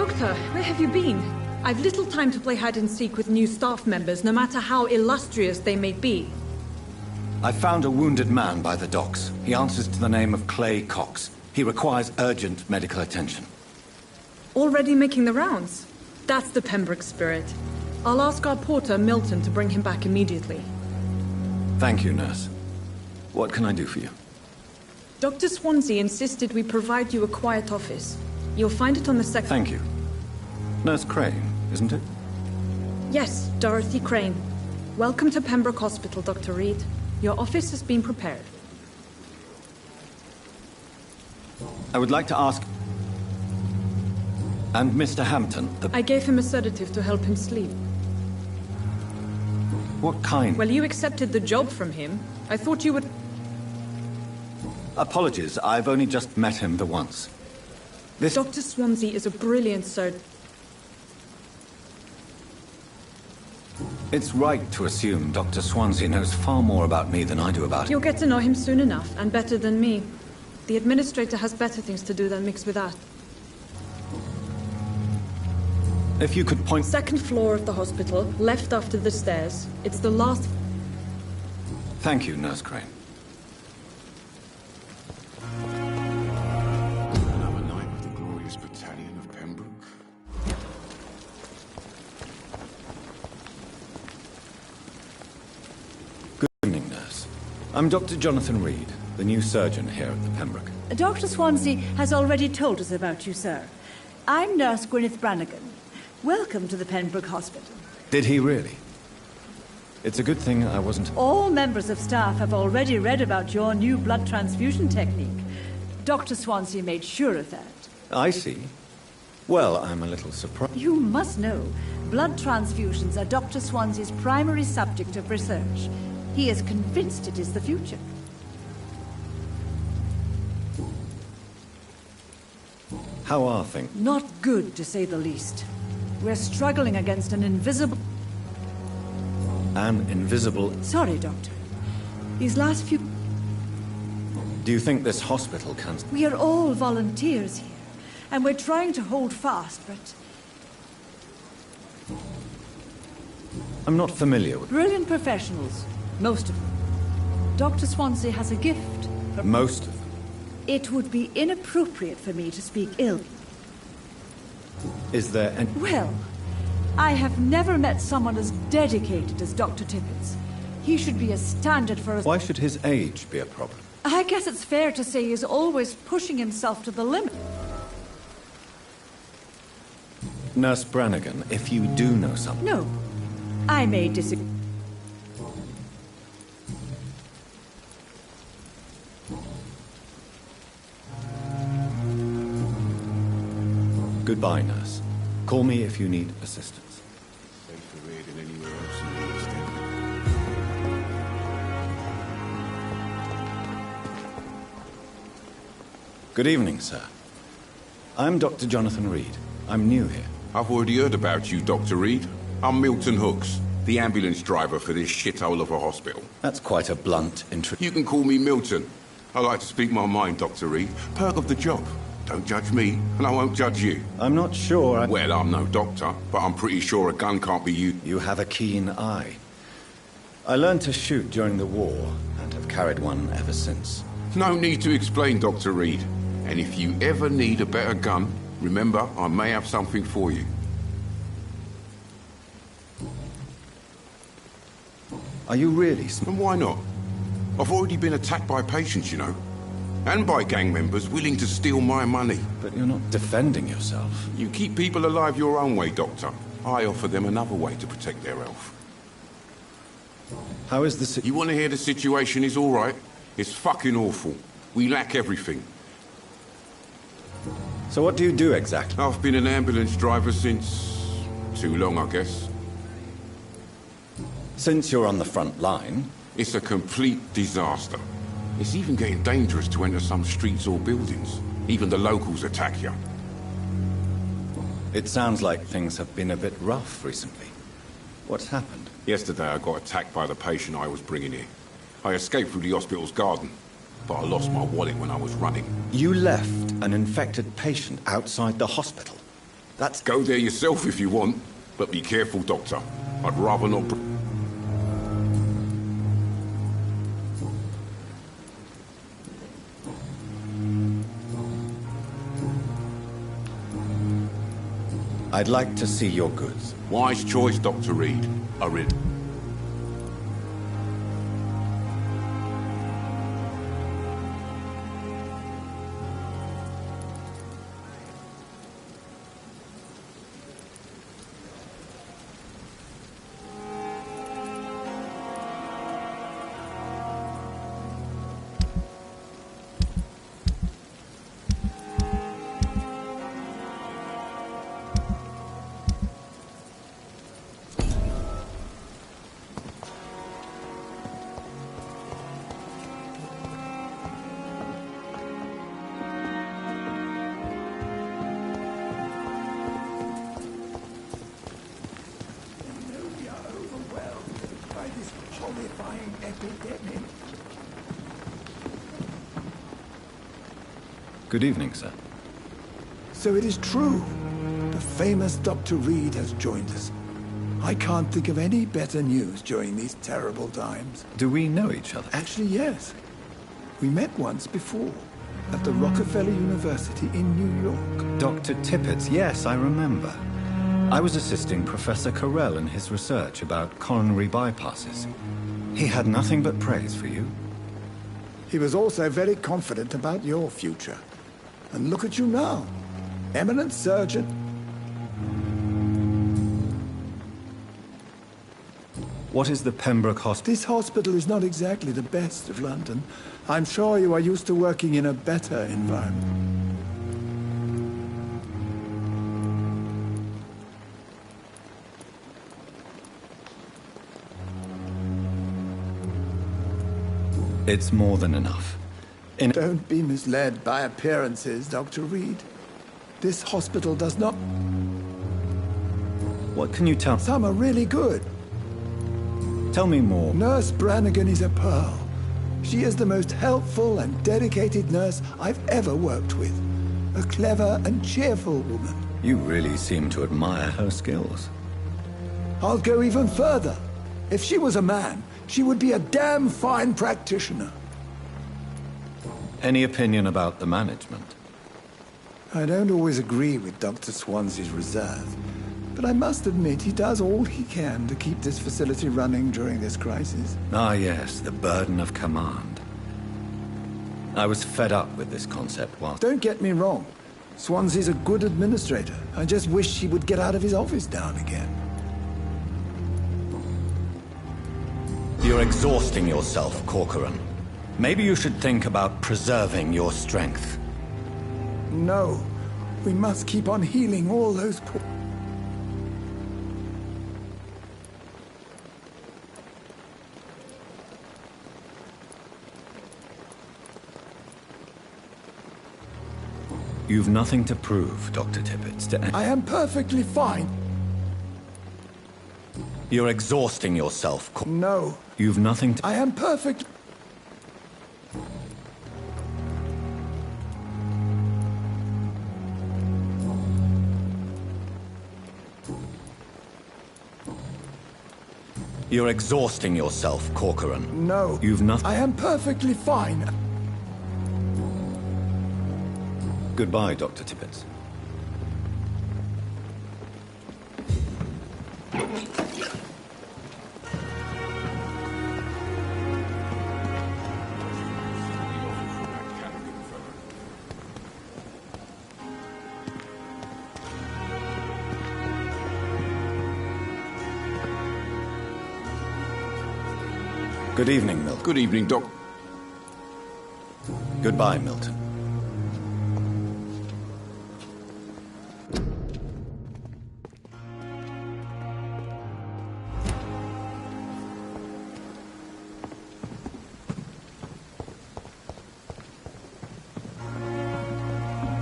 Doctor, where have you been? I've little time to play hide and seek with new staff members, no matter how illustrious they may be. I found a wounded man by the docks. He answers to the name of Clay Cox. He requires urgent medical attention. Already making the rounds? That's the Pembroke spirit. I'll ask our porter, Milton, to bring him back immediately. Thank you, nurse. What can I do for you? Dr. Swansea insisted we provide you a quiet office. You'll find it on the second... Thank you. Nurse Crane, isn't it? Yes, Dorothy Crane. Welcome to Pembroke Hospital, Dr. Reed. Your office has been prepared. I would like to ask... And Mr. Hampton, I gave him a sedative to help him sleep. What kind? Well, you accepted the job from him. I thought you would... Apologies, I've only just met him the once. This... Dr. Swansea is a brilliant surgeon. It's right to assume Dr. Swansea knows far more about me than I do about him. You'll get to know him soon enough, and better than me. The administrator has better things to do than mix with that. If you could point... Second floor of the hospital, left after the stairs. It's the last... Thank you, Nurse Crane. Another night with the glorious battalion of Pembroke. Good evening, nurse. I'm Dr. Jonathan Reed, the new surgeon here at the Pembroke. Dr. Swansea has already told us about you, sir. I'm Nurse Gwyneth Brannigan. Welcome to the Pembroke Hospital. Did he really? It's a good thing I wasn't... All members of staff have already read about your new blood transfusion technique. Dr. Swansea made sure of that. I see. Well, I'm a little surprised. You must know, blood transfusions are Dr. Swansea's primary subject of research. He is convinced it is the future. How are things? Not good, to say the least. We're struggling against an invisible... An invisible... Sorry, Doctor. These last few... Do you think this hospital can... We are all volunteers here, and we're trying to hold fast, but... I'm not familiar with... Brilliant professionals, most of them. Dr. Swansea has a gift. Most of them? It would be inappropriate for me to speak ill. Is there any... Well, I have never met someone as dedicated as Dr. Tippett. He should be a standard for us. Why should his age be a problem? I guess it's fair to say he's always pushing himself to the limit. Nurse Brannigan, if you do know something... No, I may disagree. Goodbye, nurse. Call me if you need assistance. Safer here than anywhere else in the East End. Good evening, sir. I'm Dr. Jonathan Reed. I'm new here. I've already heard about you, Dr. Reed. I'm Milton Hooks, the ambulance driver for this shithole of a hospital. That's quite a blunt intro... You can call me Milton. I like to speak my mind, Dr. Reed. Perk of the job. Don't judge me, and I won't judge you. I'm not sure Well, I'm no doctor, but I'm pretty sure a gun can't be used. You have a keen eye. I learned to shoot during the war, and have carried one ever since. No need to explain, Dr. Reed. And if you ever need a better gun, remember, I may have something for you. Are you really... And why not? I've already been attacked by patients, you know. And by gang members willing to steal my money. But you're not defending yourself. You keep people alive your own way, Doctor. I offer them another way to protect their health. How is the You want to hear the situation is all right? It's fucking awful. We lack everything. So what do you do exactly? I've been an ambulance driver since... too long, I guess. Since you're on the front line... It's a complete disaster. It's even getting dangerous to enter some streets or buildings. Even the locals attack you. It sounds like things have been a bit rough recently. What's happened? Yesterday I got attacked by the patient I was bringing here. I escaped through the hospital's garden, but I lost my wallet when I was running. You left an infected patient outside the hospital? That's... Go there yourself if you want, but be careful, Doctor. I'd rather not... I'd like to see your goods. Wise choice, Dr. Reed. Hurry. Good evening, sir. So it is true. The famous Dr. Reed has joined us. I can't think of any better news during these terrible times. Do we know each other? Actually, yes. We met once before, at the Rockefeller University in New York. Dr. Tippett, yes, I remember. I was assisting Professor Carell in his research about coronary bypasses. He had nothing but praise for you. He was also very confident about your future. And look at you now. Eminent surgeon. What is the Pembroke Hospital? This hospital is not exactly the best of London. I'm sure you are used to working in a better environment. It's more than enough. Don't be misled by appearances, Dr. Reed. This hospital does not... What can you tell? Some are really good. Tell me more. Nurse Brannigan is a pearl. She is the most helpful and dedicated nurse I've ever worked with. A clever and cheerful woman. You really seem to admire her skills. I'll go even further. If she was a man, she would be a damn fine practitioner. Any opinion about the management? I don't always agree with Dr. Swansea's reserve, but I must admit he does all he can to keep this facility running during this crisis. Ah, yes, the burden of command. I was fed up with this concept once. Don't get me wrong. Swansea's a good administrator. I just wish he would get out of his office now and again. You're exhausting yourself, Corcoran. Maybe you should think about preserving your strength. No. We must keep on healing all those poor... You've nothing to prove, Dr. Tippett. I am perfectly fine. You're exhausting yourself. No. You've nothing to... I am perfect... You're exhausting yourself, Corcoran. No. You've nothing... I am perfectly fine. Goodbye, Dr. Tippett. Good evening, Milton. Good evening, Doc. Goodbye, Milton.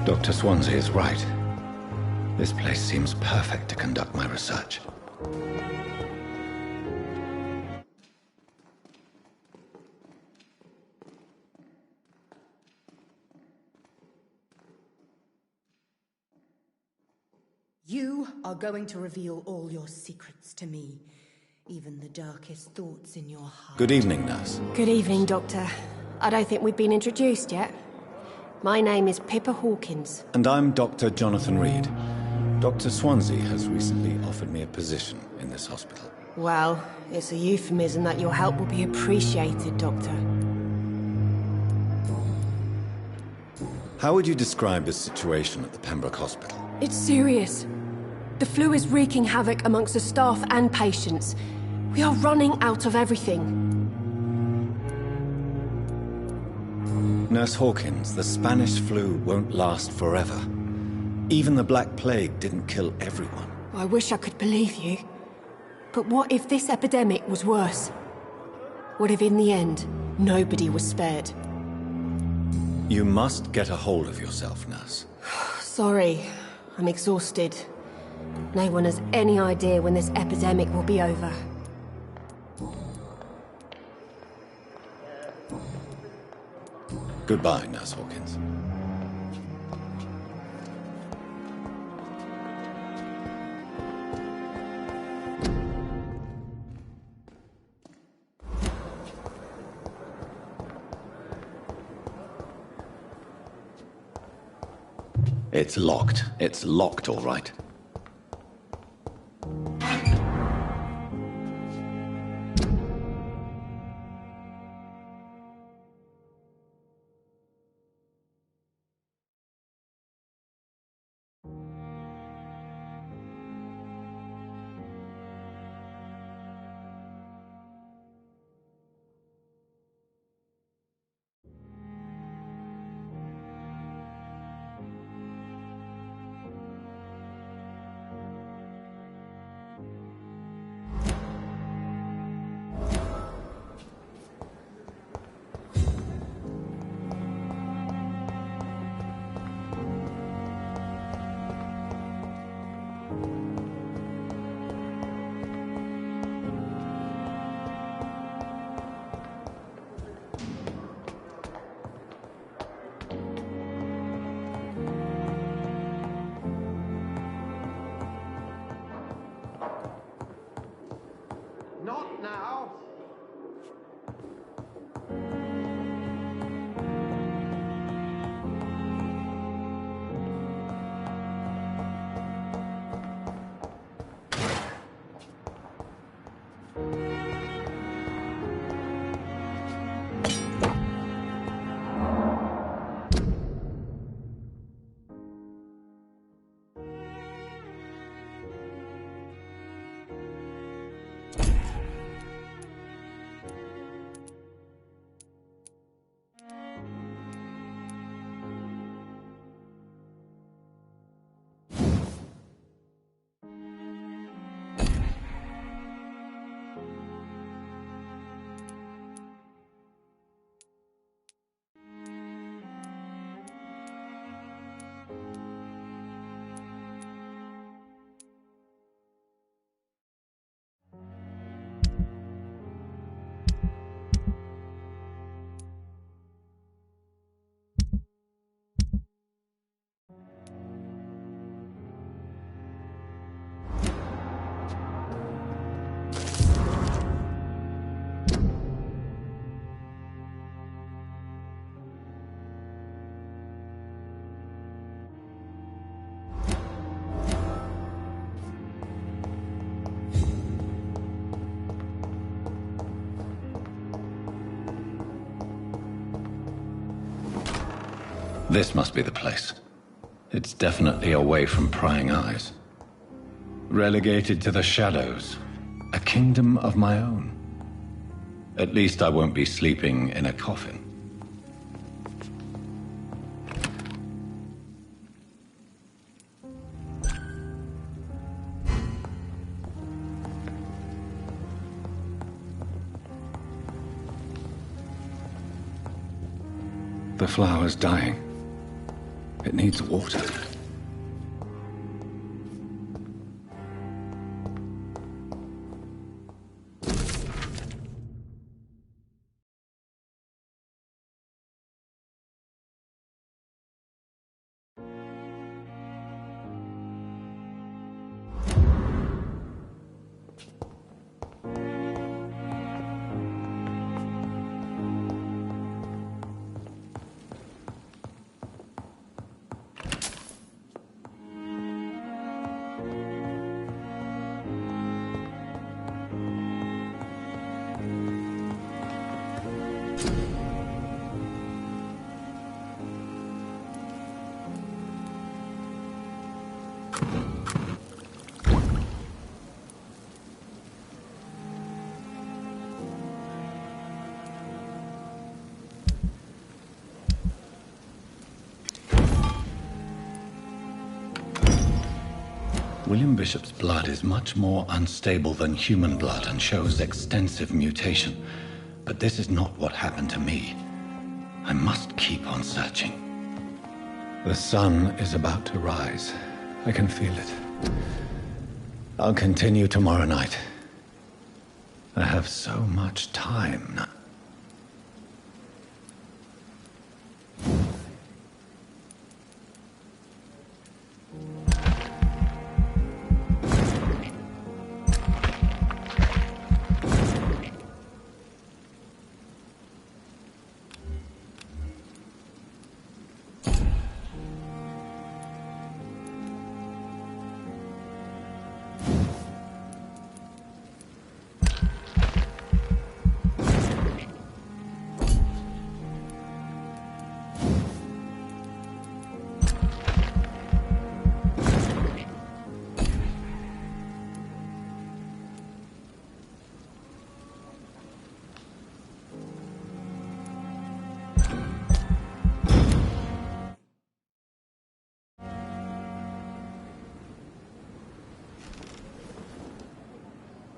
Dr. Swansea is right. This place seems perfect to conduct my research. You are going to reveal all your secrets to me, even the darkest thoughts in your heart. Good evening, nurse. Good evening, Doctor. I don't think we've been introduced yet. My name is Pippa Hawkins. And I'm Dr. Jonathan Reed. Dr. Swansea has recently offered me a position in this hospital. Well, it's a euphemism that your help will be appreciated, Doctor. How would you describe the situation at the Pembroke Hospital? It's serious. The flu is wreaking havoc amongst the staff and patients. We are running out of everything. Nurse Hawkins, the Spanish flu won't last forever. Even the Black Plague didn't kill everyone. I wish I could believe you. But what if this epidemic was worse? What if in the end, nobody was spared? You must get a hold of yourself, nurse. Sorry, I'm exhausted. No one has any idea when this epidemic will be over. Goodbye, Nurse Hawkins. It's locked. It's locked, all right. Not now! This must be the place. It's definitely away from prying eyes. Relegated to the shadows. A kingdom of my own. At least I won't be sleeping in a coffin. The flower's dying. It needs water. William Bishop's blood is much more unstable than human blood and shows extensive mutation. But this is not what happened to me. I must keep on searching. The sun is about to rise. I can feel it. I'll continue tomorrow night. I have so much time now.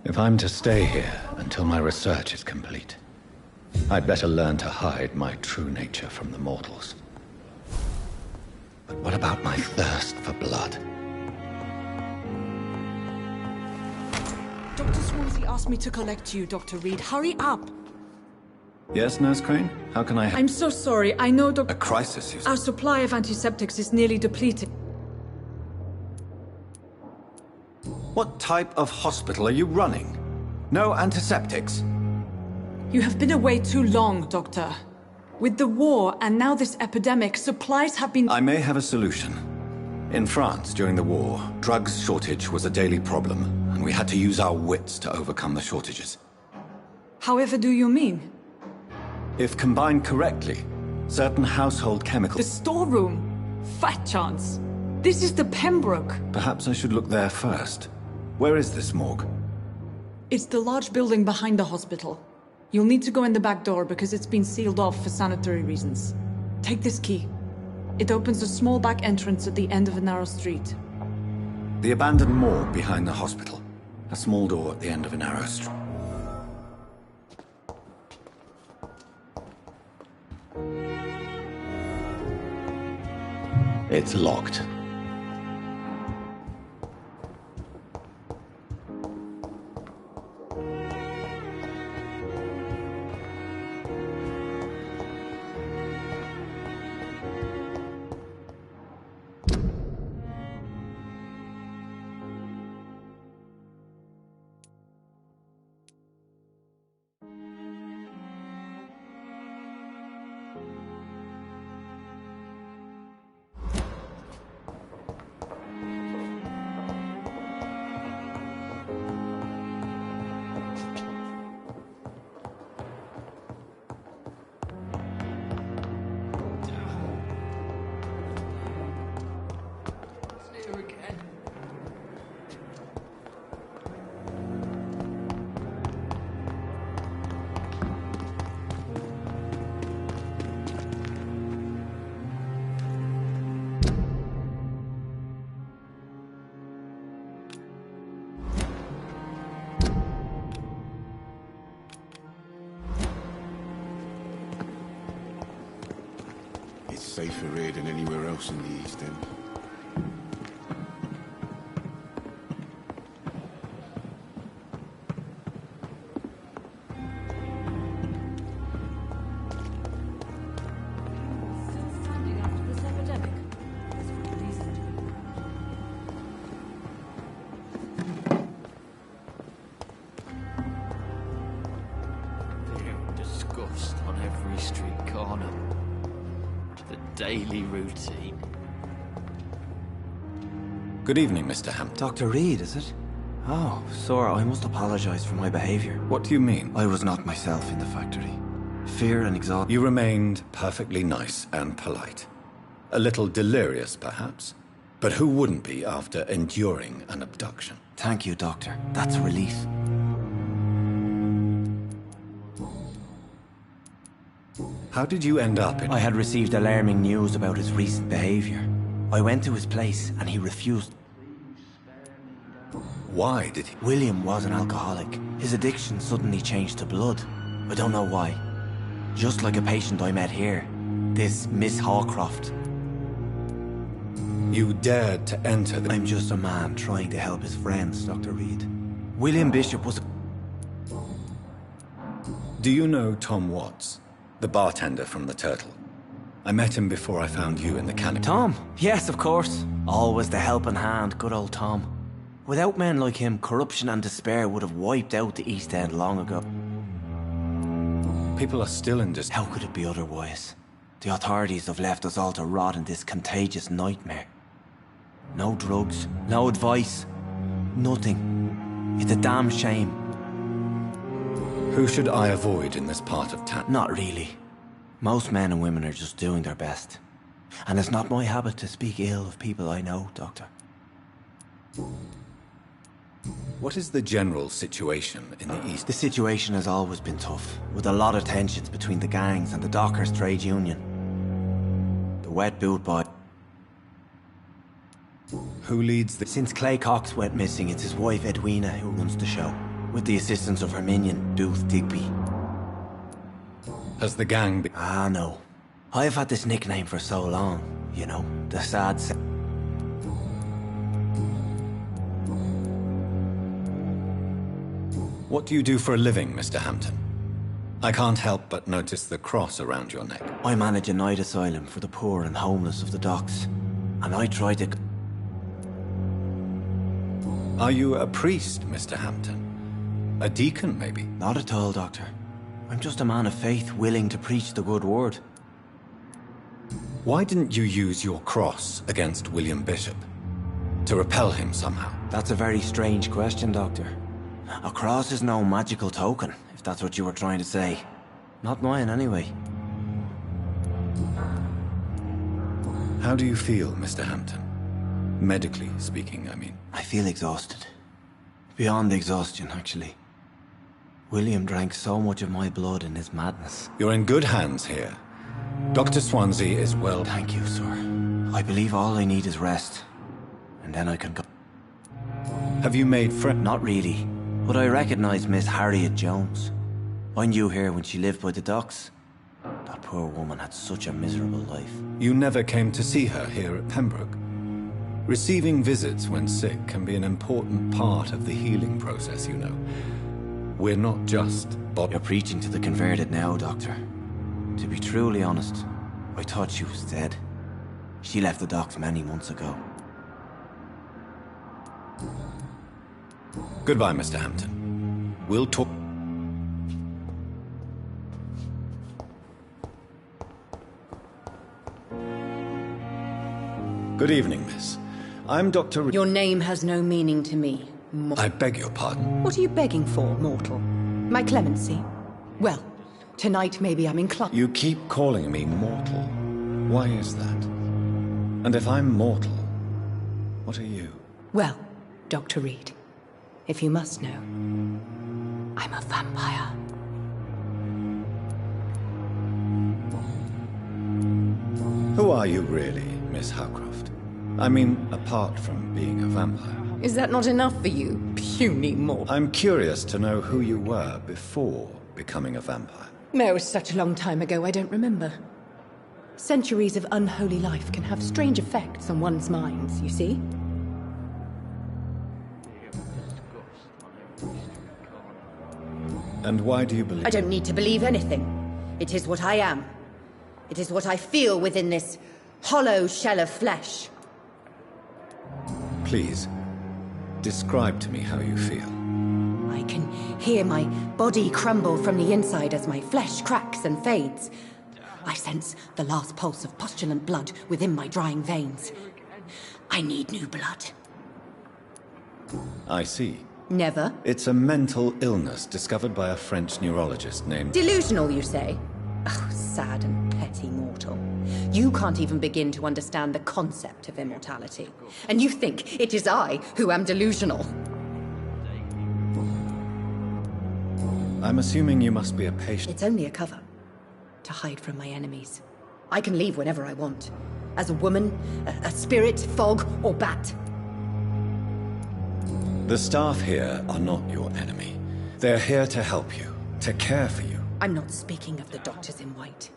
If I'm to stay here until my research is complete, I'd better learn to hide my true nature from the mortals. But what about my thirst for blood? Dr. Swansea asked me to collect you, Dr. Reed. Hurry up! Yes, Nurse Crane? How can I help? I'm so sorry. I know, Dr. A crisis, you say? Our supply of antiseptics is nearly depleted. What type of hospital are you running? No antiseptics? You have been away too long, Doctor. With the war and now this epidemic, supplies have been... I may have a solution. In France, during the war, drugs shortage was a daily problem, and we had to use our wits to overcome the shortages. However do you mean? If combined correctly, certain household chemicals... The storeroom? Fat chance. This is the Pembroke. Perhaps I should look there first. Where is this morgue? It's the large building behind the hospital. You'll need to go in the back door because it's been sealed off for sanitary reasons. Take this key. It opens a small back entrance at the end of a narrow street. The abandoned morgue behind the hospital. A small door at the end of a narrow street. It's locked. Safer here than anywhere else in the East End. Disgust on every street corner. Daily routine. Good evening, Mr. Hampton. Dr. Reed, is it? Oh, sir, I must apologize for my behavior. What do you mean? I was not myself in the factory. Fear and exhaustion. You remained perfectly nice and polite. A little delirious, perhaps. But who wouldn't be after enduring an abduction? Thank you, Doctor. That's a relief. How did you end up in... I had received alarming news about his recent behavior. I went to his place and he refused. Why did he? William was an alcoholic. His addiction suddenly changed to blood. I don't know why. Just like a patient I met here. This Miss Hawcroft. You dared to enter the... I'm just a man trying to help his friends, Dr. Reed. William Bishop was... Do you know Tom Watts? The bartender from the Turtle? I met him before I found you in the canopy. Tom? Yes, of course. Always the helping hand, good old Tom. Without men like him, corruption and despair would have wiped out the East End long ago. People are still in despair. How could it be otherwise? The authorities have left us all to rot in this contagious nightmare. No drugs, no advice, nothing. It's a damn shame. Who should I avoid in this part of town? Not really. Most men and women are just doing their best. And it's not my habit to speak ill of people I know, Doctor. What is the general situation in the East? The situation has always been tough, with a lot of tensions between the gangs and the Dockers Trade Union. The wet boot boy... Who leads the... Since Clay Cox went missing, it's his wife Edwina who runs the show, with the assistance of her minion, Booth Digby. Has the gang been... Ah, no. I've had this nickname for so long, you know, the sad... What do you do for a living, Mr. Hampton? I can't help but notice the cross around your neck. I manage a night asylum for the poor and homeless of the docks. And I try to... Are you a priest, Mr. Hampton? A deacon, maybe? Not at all, Doctor. I'm just a man of faith willing to preach the good word. Why didn't you use your cross against William Bishop? To repel him somehow? That's a very strange question, Doctor. A cross is no magical token, if that's what you were trying to say. Not mine, anyway. How do you feel, Mr. Hampton? Medically speaking, I mean. I feel exhausted. Beyond exhaustion, actually. William drank so much of my blood in his madness. You're in good hands here. Dr. Swansea is well... Thank you, sir. I believe all I need is rest. And then I can go... Have you made friends? Not really. But I recognize Miss Harriet Jones. I knew her when she lived by the docks. That poor woman had such a miserable life. You never came to see her here at Pembroke? Receiving visits when sick can be an important part of the healing process, you know. We're not just... You're preaching to the converted now, Doctor. To be truly honest, I thought she was dead. She left the docks many months ago. Goodbye, Mr. Hampton. We'll talk... Good evening, miss. I'm Dr. Your name has no meaning to me. I beg your pardon? What are you begging for, mortal? My clemency? Well, tonight maybe I'm inclined... You keep calling me mortal. Why is that? And if I'm mortal, what are you? Well, Dr. Reed, if you must know, I'm a vampire. Who are you really, Miss Howcroft? I mean, apart from being a vampire. Is that not enough for you, puny mortal? I'm curious to know who you were before becoming a vampire. It was such a long time ago, I don't remember. Centuries of unholy life can have strange effects on one's minds, you see? And why do you believe... I don't need to believe anything. It is what I am. It is what I feel within this hollow shell of flesh. Please, describe to me how you feel. I can hear my body crumble from the inside as my flesh cracks and fades. I sense the last pulse of postulant blood within my drying veins. I need new blood. I see. Never? It's a mental illness discovered by a French neurologist named... Delusional, you say? Oh, sad and petty mortal. You can't even begin to understand the concept of immortality. And you think it is I who am delusional. I'm assuming you must be a patient. It's only a cover. To hide from my enemies. I can leave whenever I want. As a woman, a spirit, fog, or bat. The staff here are not your enemy. They're here to help you, to care for you. I'm not speaking of the doctors in white.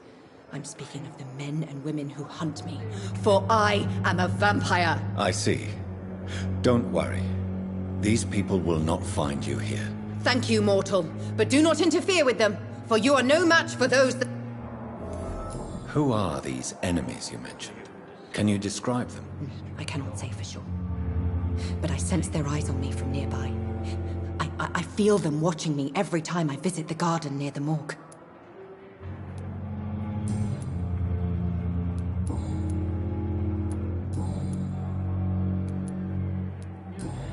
I'm speaking of the men and women who hunt me, for I am a vampire. I see. Don't worry. These people will not find you here. Thank you, mortal, but do not interfere with them, for you are no match for those that... Who are these enemies you mentioned? Can you describe them? I cannot say for sure, but I sense their eyes on me from nearby. I feel them watching me every time I visit the garden near the morgue.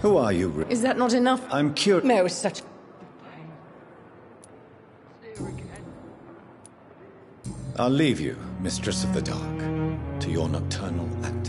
Who are you? Is that not enough? I'm curious. Mare is such... I'll leave you, Mistress of the Dark, to your nocturnal activities.